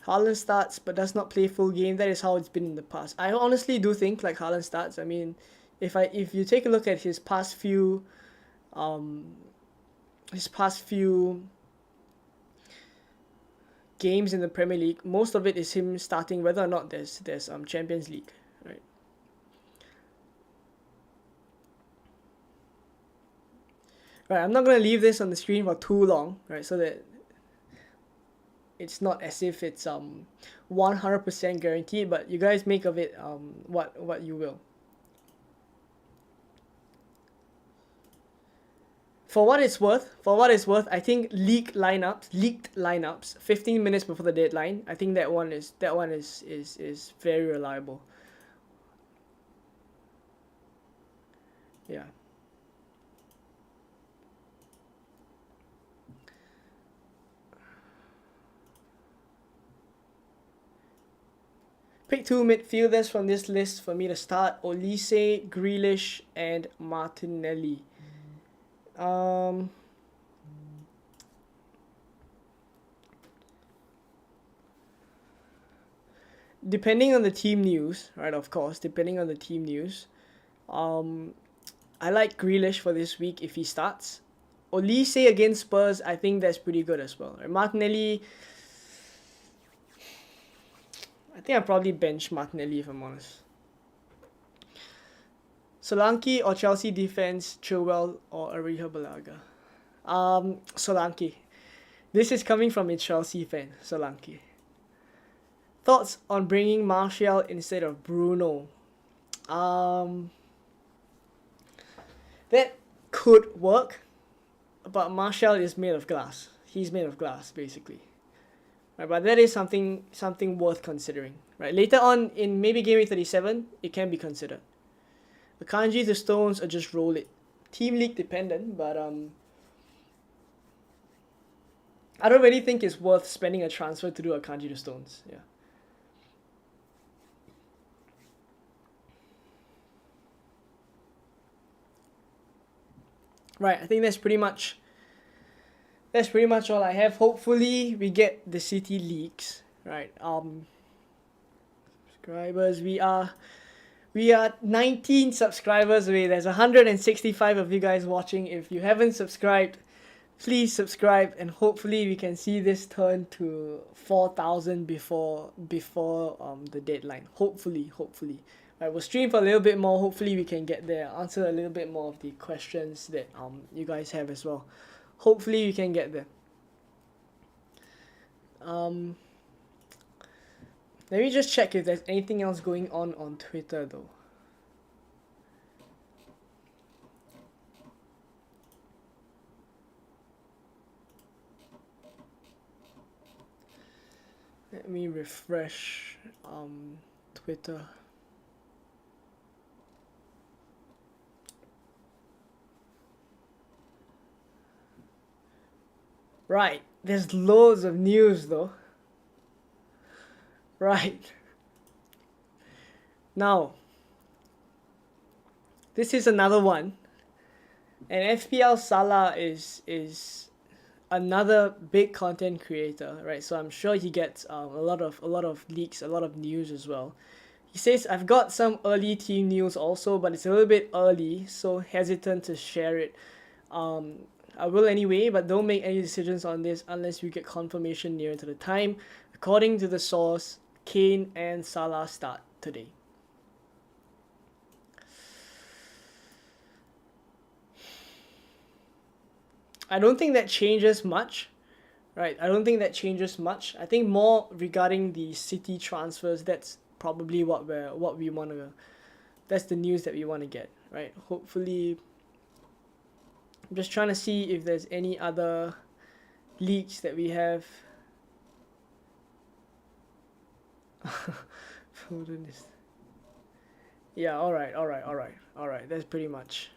Haaland starts but does not play full game. That is how it's been in the past. I honestly do think like Haaland starts. I mean, if you take a look at his past few games in the Premier League, most of it is him starting whether or not there's Champions League, right? Right, I'm not gonna leave this on the screen for too long, right? So that it's not as if it's 100% guaranteed, but you guys make of it what you will. For what it's worth, I think leaked lineups, 15 minutes before the deadline. I think that one is very reliable. Yeah. Pick two midfielders from this list for me to start: Olise, Grealish, and Martinelli. Depending on the team news, right? Of course, depending on the team news, I like Grealish for this week if he starts. Olise against Spurs, I think that's pretty good as well. Right? Martinelli, I think I probably bench Martinelli if I'm honest. Solanke or Chelsea defense, Chilwell or Arrizabalaga? Solanke. This is coming from a Chelsea fan, Solanke. Thoughts on bringing Martial instead of Bruno? That could work, but Martial is made of glass. He's made of glass, basically. Right, but that is something worth considering. Right, later on in maybe game week 37, it can be considered. Akanji to Stones or just roll it. Team league dependent, but I don't really think it's worth spending a transfer to do Akanji to Stones. Yeah. Right, I think that's pretty much all I have. Hopefully we get the City leaks. Right. Subscribers, we are 19 subscribers away. There's 165 of you guys watching. If you haven't subscribed, please subscribe, and hopefully we can see this turn to 4,000 before the deadline. Hopefully. Right, we'll stream for a little bit more. Hopefully we can get there. Answer a little bit more of the questions that you guys have as well. Hopefully we can get there. Let me just check if there's anything else going on Twitter though. Let me refresh Twitter. Right, there's loads of news though. Right. Now, this is another one. And FPL Salah is another big content creator, right? So I'm sure he gets a lot of leaks, a lot of news as well. He says, I've got some early team news also, but it's a little bit early, so hesitant to share it. I will anyway, but don't make any decisions on this unless you get confirmation near to the time. according to the source, Kane and Salah start today. I don't think that changes much, right? I don't think that changes much. I think more regarding the City transfers, that's probably what we want to, that's the news that we want to get, right? Hopefully, I'm just trying to see if there's any other leaks that we have. Yeah, alright. That's pretty much.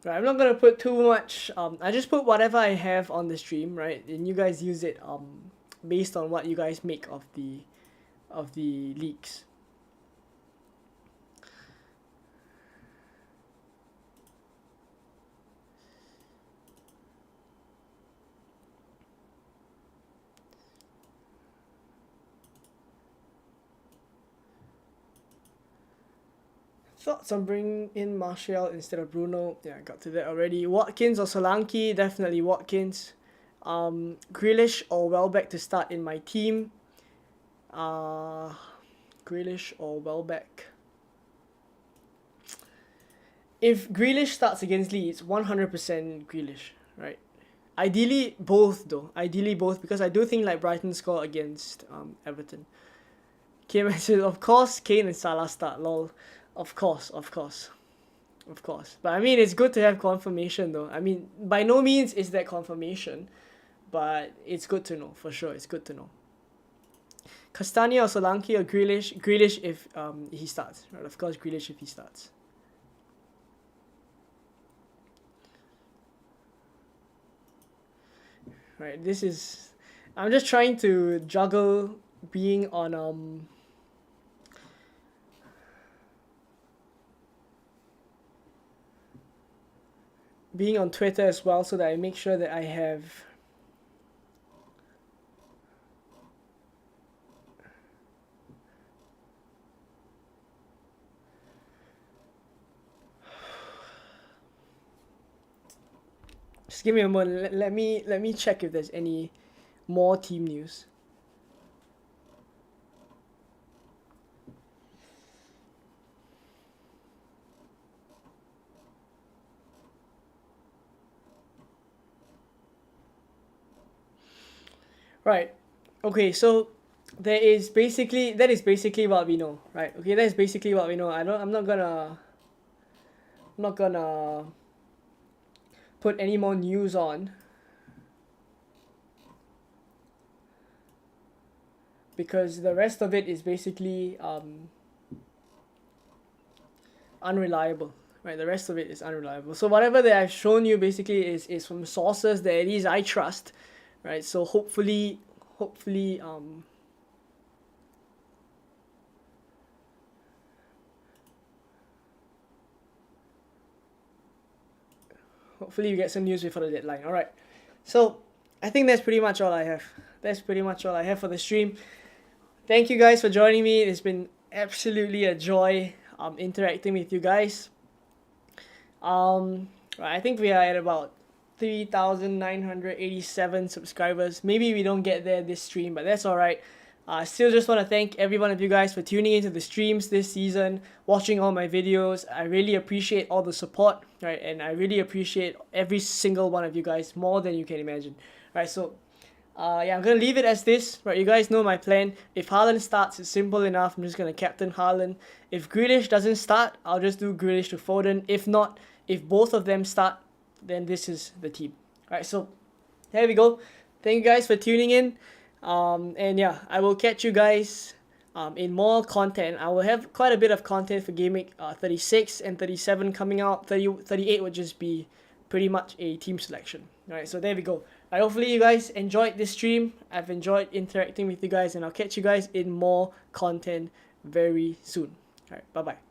Right, I'm not gonna put too much. I just put whatever I have on the stream, right? And you guys use it based on what you guys make of the leaks. Thoughts on bringing in Martial instead of Bruno? Yeah, I got to that already. Watkins or Solanke? Definitely Watkins. Grealish or Welbeck to start in my team? Grealish or Welbeck? If Grealish starts against Leeds, 100% Grealish, right? Ideally both though. Ideally both, because I do think like Brighton score against Everton. Kane says, of course Kane and Salah start, lol. Of course. But I mean, it's good to have confirmation though. I mean, by no means is that confirmation, but it's good to know, for sure. It's good to know. Castagna or Solanke or Grealish? Grealish if he starts, right? Of course, Grealish if he starts. Right, this is... I'm just trying to juggle being on... being on Twitter as well, so that I make sure that I have just give me a moment. Let me check if there's any more team news. Right. Okay, so that is basically what we know, right? Okay, that is basically what we know. I'm not gonna put any more news on, because the rest of it is basically unreliable, right? The rest of it is unreliable. So whatever that I've shown you basically is from sources that at least I trust, right? So hopefully hopefully you get some news before the deadline. All right, so I think that's pretty much all I have. For the stream. Thank you guys for joining me. It's been absolutely a joy interacting with you guys. I think we are at about 3,987 subscribers. Maybe we don't get there this stream, but that's alright. Still just want to thank every one of you guys for tuning into the streams this season, watching all my videos. I really appreciate all the support, right? And I really appreciate every single one of you guys more than you can imagine. Right, so yeah, I'm going to leave it as this, right? You guys know my plan. If Haaland starts, it's simple enough. I'm just going to captain Haaland. If Grealish doesn't start, I'll just do Grealish to Foden. If not, if both of them start, then this is the team. Alright, so there we go. Thank you guys for tuning in. And yeah, I will catch you guys in more content. I will have quite a bit of content for Game Week 36 and 37 coming out. 38 would just be pretty much a team selection. Alright, so there we go. Hopefully you guys enjoyed this stream. I've enjoyed interacting with you guys, and I'll catch you guys in more content very soon. Alright, bye-bye.